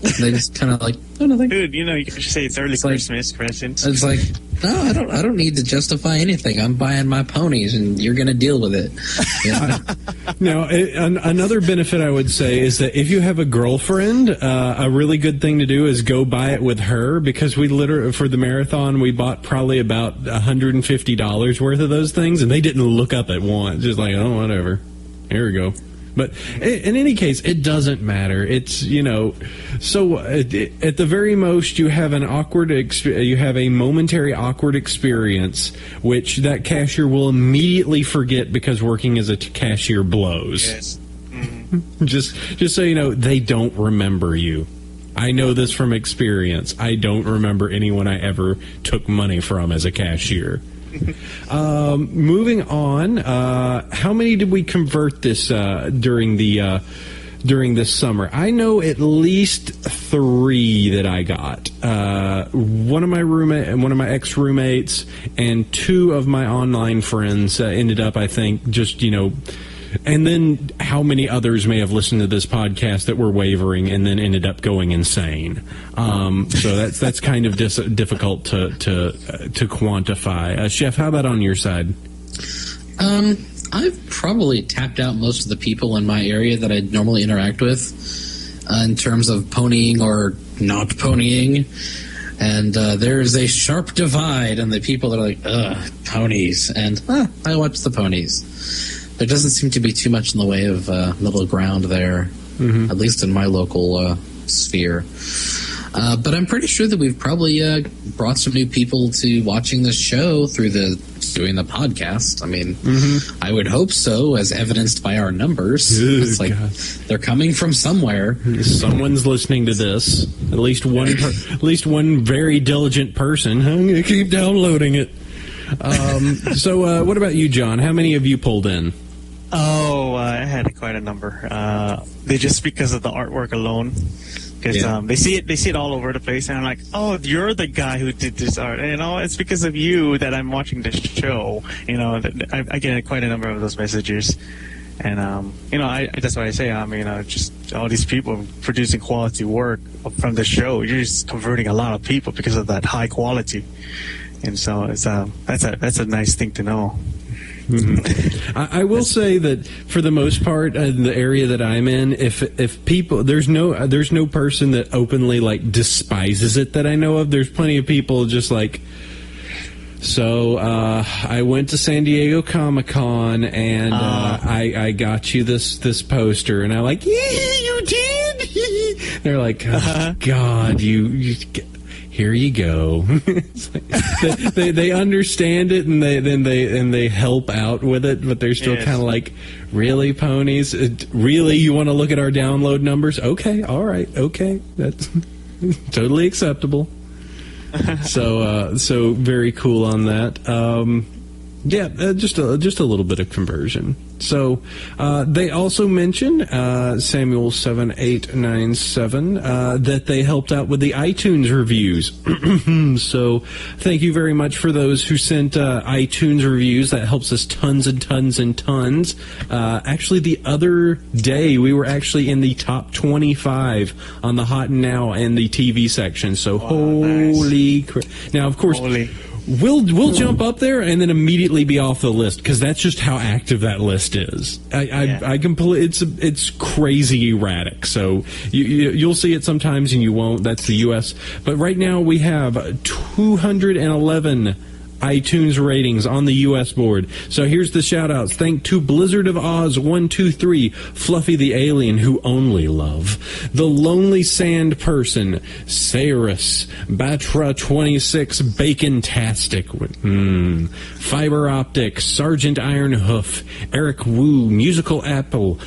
They just kind of like, oh, nothing. Dude, you can just say it's early Christmas presents. It's like, no, I don't need to justify anything. I'm buying my ponies, and you're going to deal with it. Now, another benefit I would say is that if you have a girlfriend, a really good thing to do is go buy it with her, because we literally, for the marathon, we bought probably about $150 worth of those things, and they didn't look up at once. Just like, oh, whatever. Here we go. But in any case, it doesn't matter. It's, so at the very most, you have you have a momentary awkward experience, which that cashier will immediately forget because working as a cashier blows. Yes. Mm-hmm. Just so you know, they don't remember you. I know this from experience. I don't remember anyone I ever took money from as a cashier. Moving on, how many did we convert this during this summer? I know at least 3 that I got. One of my ex-roommates and 2 of my online friends ended up, I think, just and then how many others may have listened to this podcast that were wavering and then ended up going insane. So that's kind of difficult to quantify. Chef, how about on your side? I've probably tapped out most of the people in my area that I normally interact with in terms of ponying or not ponying. And there's a sharp divide in the people that are like, ugh, ponies. And I watch the ponies. There doesn't seem to be too much in the way of middle ground there, at least in my local sphere. But I'm pretty sure that we've probably brought some new people to watching this show through doing the podcast. I mean, I would hope so, as evidenced by our numbers. It's like they're coming from somewhere. Someone's listening to this. At least one very diligent person. I'm going to keep downloading it. So what about you, John? How many of you pulled in? Oh, I had quite a number. They just because of the artwork alone. Because they see it all over the place, and I'm like, oh, you're the guy who did this art. It's because of you that I'm watching this show. I get quite a number of those messages, and that's why I say, just all these people producing quality work from the show. You're just converting a lot of people because of that high quality, and so it's that's a nice thing to know. I will say that for the most part, in the area that I'm in, if people, there's no person that openly despises it that I know of. There's plenty of people just like, so I went to San Diego Comic-Con and I got you this poster, and I'm like, yeah, you did. They're like, oh, God, you here you go. they understand it, and they help out with it, but they're still kind of like, really, ponies? Really, you want to look at our download numbers? Okay, all right, okay, that's totally acceptable. So very cool on that. Just a little bit of conversion. So they also mentioned Samuel 7897 that they helped out with the iTunes reviews. So thank you very much for those who sent iTunes reviews. That helps us tons and tons and tons. Actually, the other day we were actually in the top 25 on the Hot and Now and the TV section. So holy crap! Now, of course. We'll jump up there and then immediately be off the list, because that's just how active that list is. I completely, it's crazy erratic. So you'll see it sometimes and you won't. That's the U.S. But right now we have 211 iTunes ratings on the U.S. board. So here's the shout-outs. Thank to Blizzard of Oz 123, Fluffy the Alien, who only love, The Lonely Sand Person, Cyrus, Batra 26, Bacon-tastic, Fiber Optic, Sergeant Ironhoof, Eric Wu, Musical Apple,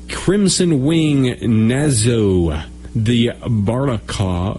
Crimson Wing, Nazo, the Baraclaw,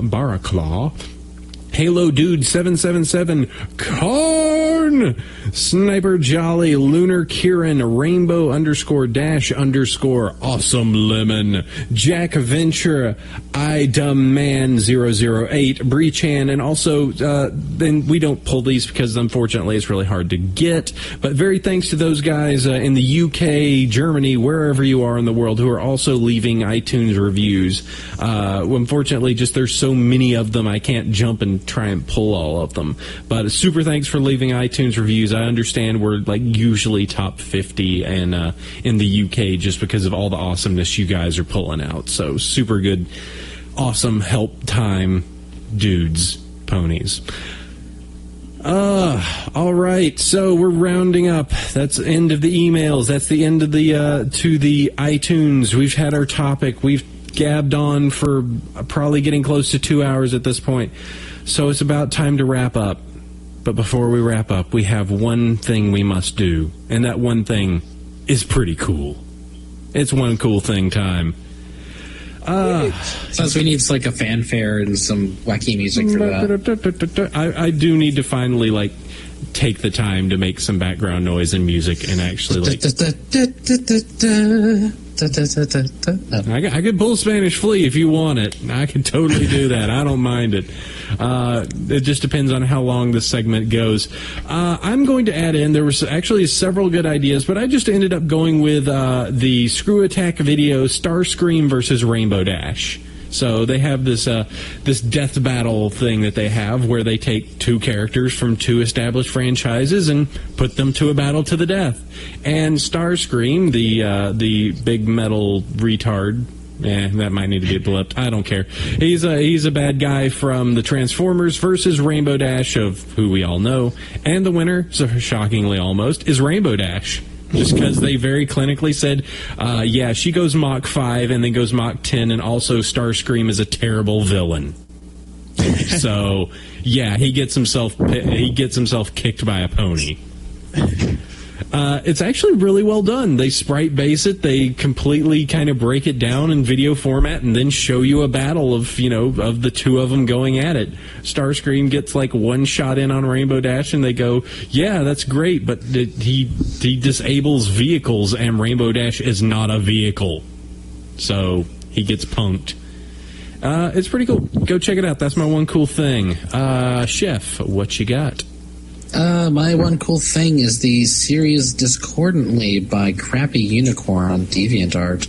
Halo Dude 777, Carnage, Burn, Sniper Jolly, Lunar Kieran, Rainbow __ Awesome Lemon, Jack Venture, IDumman008, Breechan, and also then we don't pull these because unfortunately it's really hard to get. But very thanks to those guys in the UK, Germany, wherever you are in the world who are also leaving iTunes reviews. Unfortunately, just there's so many of them, I can't jump and try and pull all of them. But super thanks for leaving iTunes reviews. I understand we're like usually top 50 and in the UK just because of all the awesomeness you guys are pulling out. So super good, awesome help time dudes, ponies. All right, so we're rounding up. That's the end of the emails. That's the end of the to the iTunes. We've had our topic. We've gabbed on for probably getting close to 2 hours at this point. So it's about time to wrap up. But before we wrap up, we have one thing we must do, and that one thing is pretty cool. It's one cool thing time. Since we need like a fanfare and some wacky music for that. I do need to finally like take the time to make some background noise and music and actually like. I could pull Spanish Flea if you want it. I can totally do that. I don't mind it. It just depends on how long this segment goes. I'm going to add in, there was actually several good ideas, but I just ended up going with the Screw Attack video, Starscream versus Rainbow Dash. So they have this this death battle thing that they have where they take two characters from two established franchises and put them to a battle to the death. And Starscream, the big metal retard, that might need to be blipped. I don't care. He's a bad guy from the Transformers versus Rainbow Dash, of who we all know. And the winner, so shockingly almost, is Rainbow Dash. Just because they very clinically said, yeah, she goes Mach 5 and then goes Mach 10, and also Starscream is a terrible villain. So, yeah, he gets himself kicked by a pony. It's actually really well done. They sprite base it. They completely kind of break it down in video format and then show you a battle of, of the two of them going at it. Starscream gets like one shot in on Rainbow Dash and they go, yeah, that's great, but he disables vehicles and Rainbow Dash is not a vehicle. So he gets punked. It's pretty cool. Go check it out. That's my one cool thing. Chef, what you got? My one cool thing is the series Discordantly by Crappy Unicorn on DeviantArt.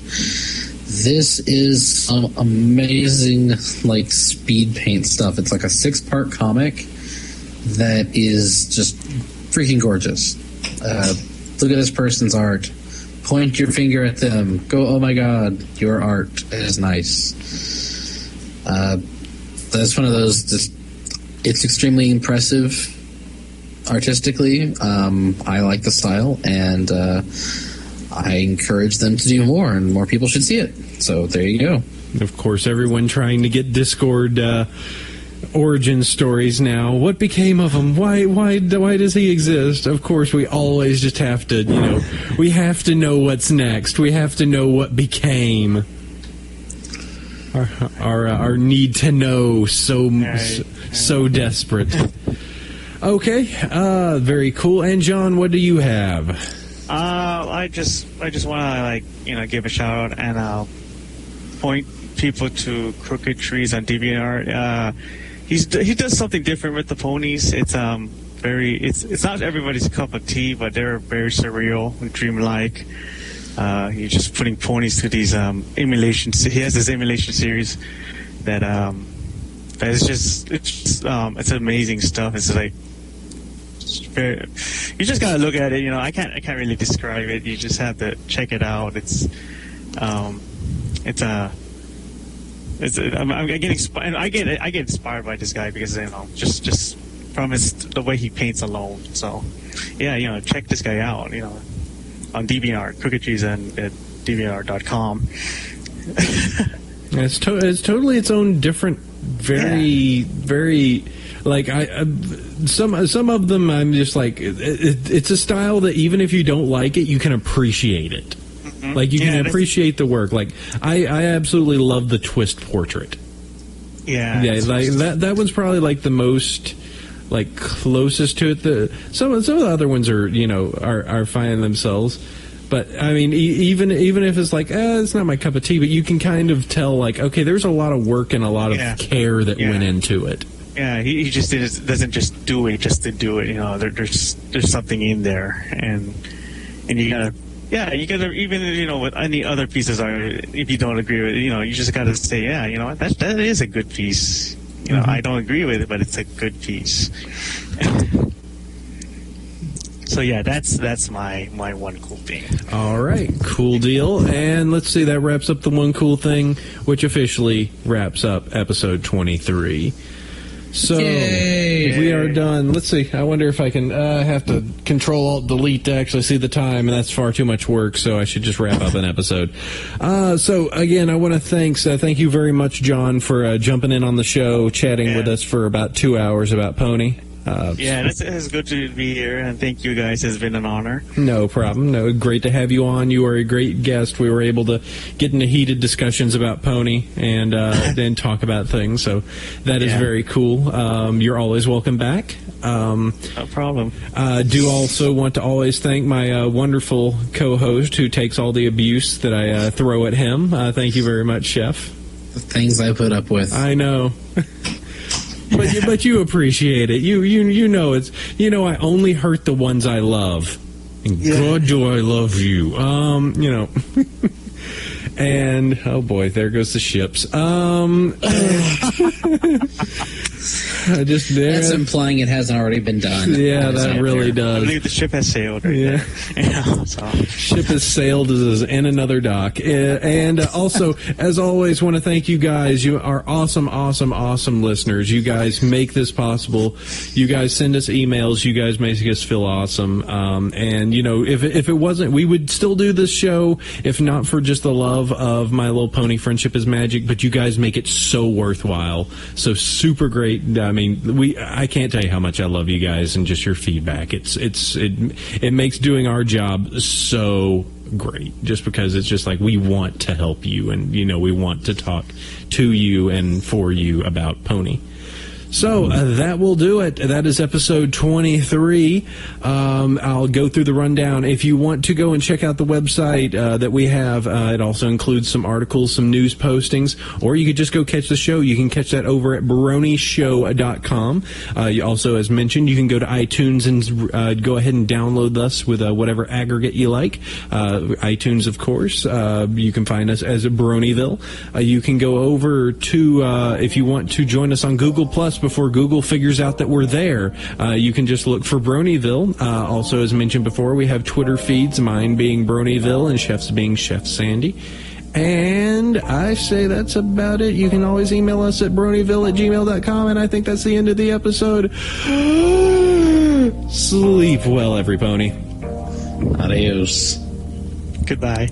This is some amazing, like, speed paint stuff. It's like a 6-part comic that is just freaking gorgeous. Look at this person's art. Point your finger at them. Go, oh my god, your art is nice. That's one of those, it's extremely impressive artistically. I like the style, and I encourage them to do more, and more people should see it. So there you go. Of course, everyone trying to get Discord origin stories now. What became of him? Why does he exist? Of course, we always just have to, we have to know what's next. We have to know what became. Our need to know so desperate. Okay, very cool. And John, what do you have? I just want to give a shout out and point people to Crooked Trees on DeviantArt. He does something different with the ponies. It's it's not everybody's cup of tea, but they're very surreal and dreamlike. He's just putting ponies to these emulations. He has this emulation series that it's amazing stuff. It's like you just gotta look at it. I can't really describe it. You just have to check it out. I get inspired by this guy because just from the way he paints alone. So yeah, check this guy out. On DeviantArt, Crooked Trees and at DeviantArt.com. It's totally its own different, very like some of them I'm just like it's a style that even if you don't like it, you can appreciate it. Mm-hmm. Like you can appreciate the work. Like I absolutely love the twist portrait. Yeah, like that one's probably like the most like closest to it. Some of the other ones are are fine themselves. But I mean, even if it's like, it's not my cup of tea, but you can kind of tell, like, okay, there's a lot of work and a lot of care that went into it. Yeah, he just doesn't just do it just to do it. There's something in there, and you gotta even with any other pieces if you don't agree with it, you just gotta say, that is a good piece. I don't agree with it, but it's a good piece. So yeah, that's my one cool thing. All right, cool deal. And let's see, that wraps up the one cool thing, which officially wraps up episode 23. So Yay. We are done. Let's see. I wonder if I can have to Control-Alt-Delete to actually see the time, and that's far too much work, so I should just wrap up an episode. So again, I want to thank you very much, John, for jumping in on the show, chatting with us for about 2 hours about Pony. It's good to be here, and thank you guys. It's been an honor. No problem. No, great to have you on. You are a great guest. We were able to get into heated discussions about Pony and then talk about things. So that is very cool. You're always welcome back. No problem. Do also want to always thank my wonderful co-host who takes all the abuse that I throw at him. Thank you very much, Chef. The things I put up with. I know. But you appreciate it. You know it's I only hurt the ones I love. And God, do I love you. And oh boy, there goes the ships. That's implying it hasn't already been done. Yeah, that really does. I believe the ship has sailed there. Ship has sailed is in another dock. And also, as always, want to thank you guys. You are awesome, awesome, awesome listeners. You guys make this possible. You guys send us emails. You guys make us feel awesome. And if it wasn't, we would still do this show if not for just the love of My Little Pony Friendship is Magic. But you guys make it so worthwhile. So super great. I mean, I can't tell you how much I love you guys and just your feedback. It makes doing our job so great, just because it's just like we want to help you, and we want to talk to you and for you about Pony. So that will do it. That is episode 23. I'll go through the rundown. If you want to go and check out the website that we have, it also includes some articles, some news postings, or you could just go catch the show. You can catch that over at BronyShow.com. You also, as mentioned, you can go to iTunes and go ahead and download us with whatever aggregate you like. iTunes, of course. You can find us as Bronyville. You can go over to, if you want to join us on Google Plus, before Google figures out that we're there, you can just look for Bronyville. Also, as mentioned before, we have Twitter feeds, mine being Bronyville and Chef's being Chef Sandy. And I say that's about it. You can always email us at bronyville@gmail.com, and I think that's the end of the episode. Sleep well, every pony. Adios. Goodbye.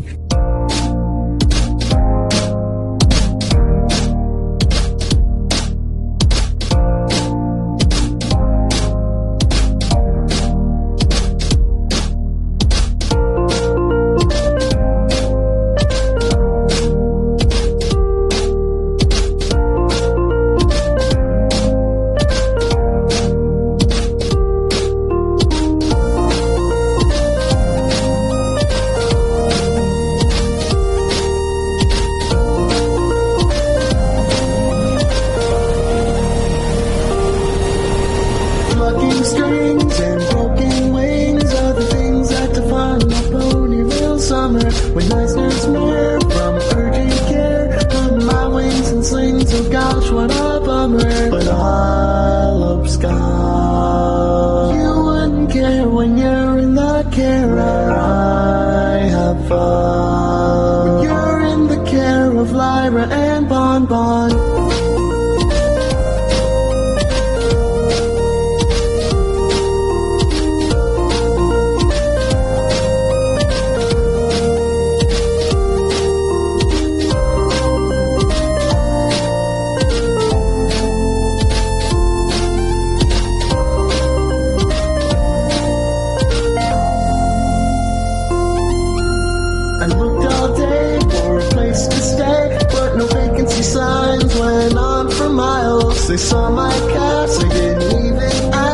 With nice nurse from urgent care, on my wings and slings. Oh gosh, what a bummer. But I'll love sky. You wouldn't care when you're in the care. I have fun when you're in the care of Lyra and Bon Bon. Signs went on for miles. They saw my cast, they didn't even ask.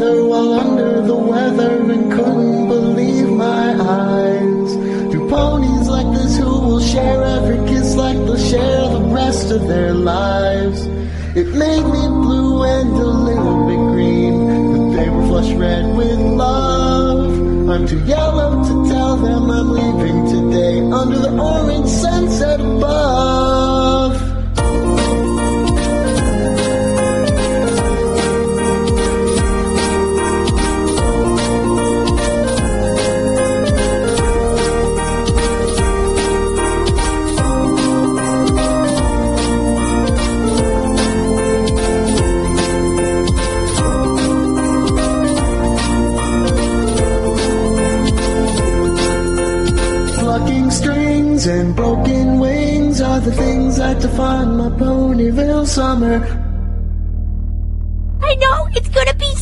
together while under the weather and couldn't believe my eyes. Do ponies like this who will share every kiss like they'll share the rest of their lives? It made me blue and a little bit green, but they were flush red with love. I'm too yellow to tell them I'm leaving today under the orange sunset above. And broken wings are the things that define my Bronyville summer. I know, it's gonna be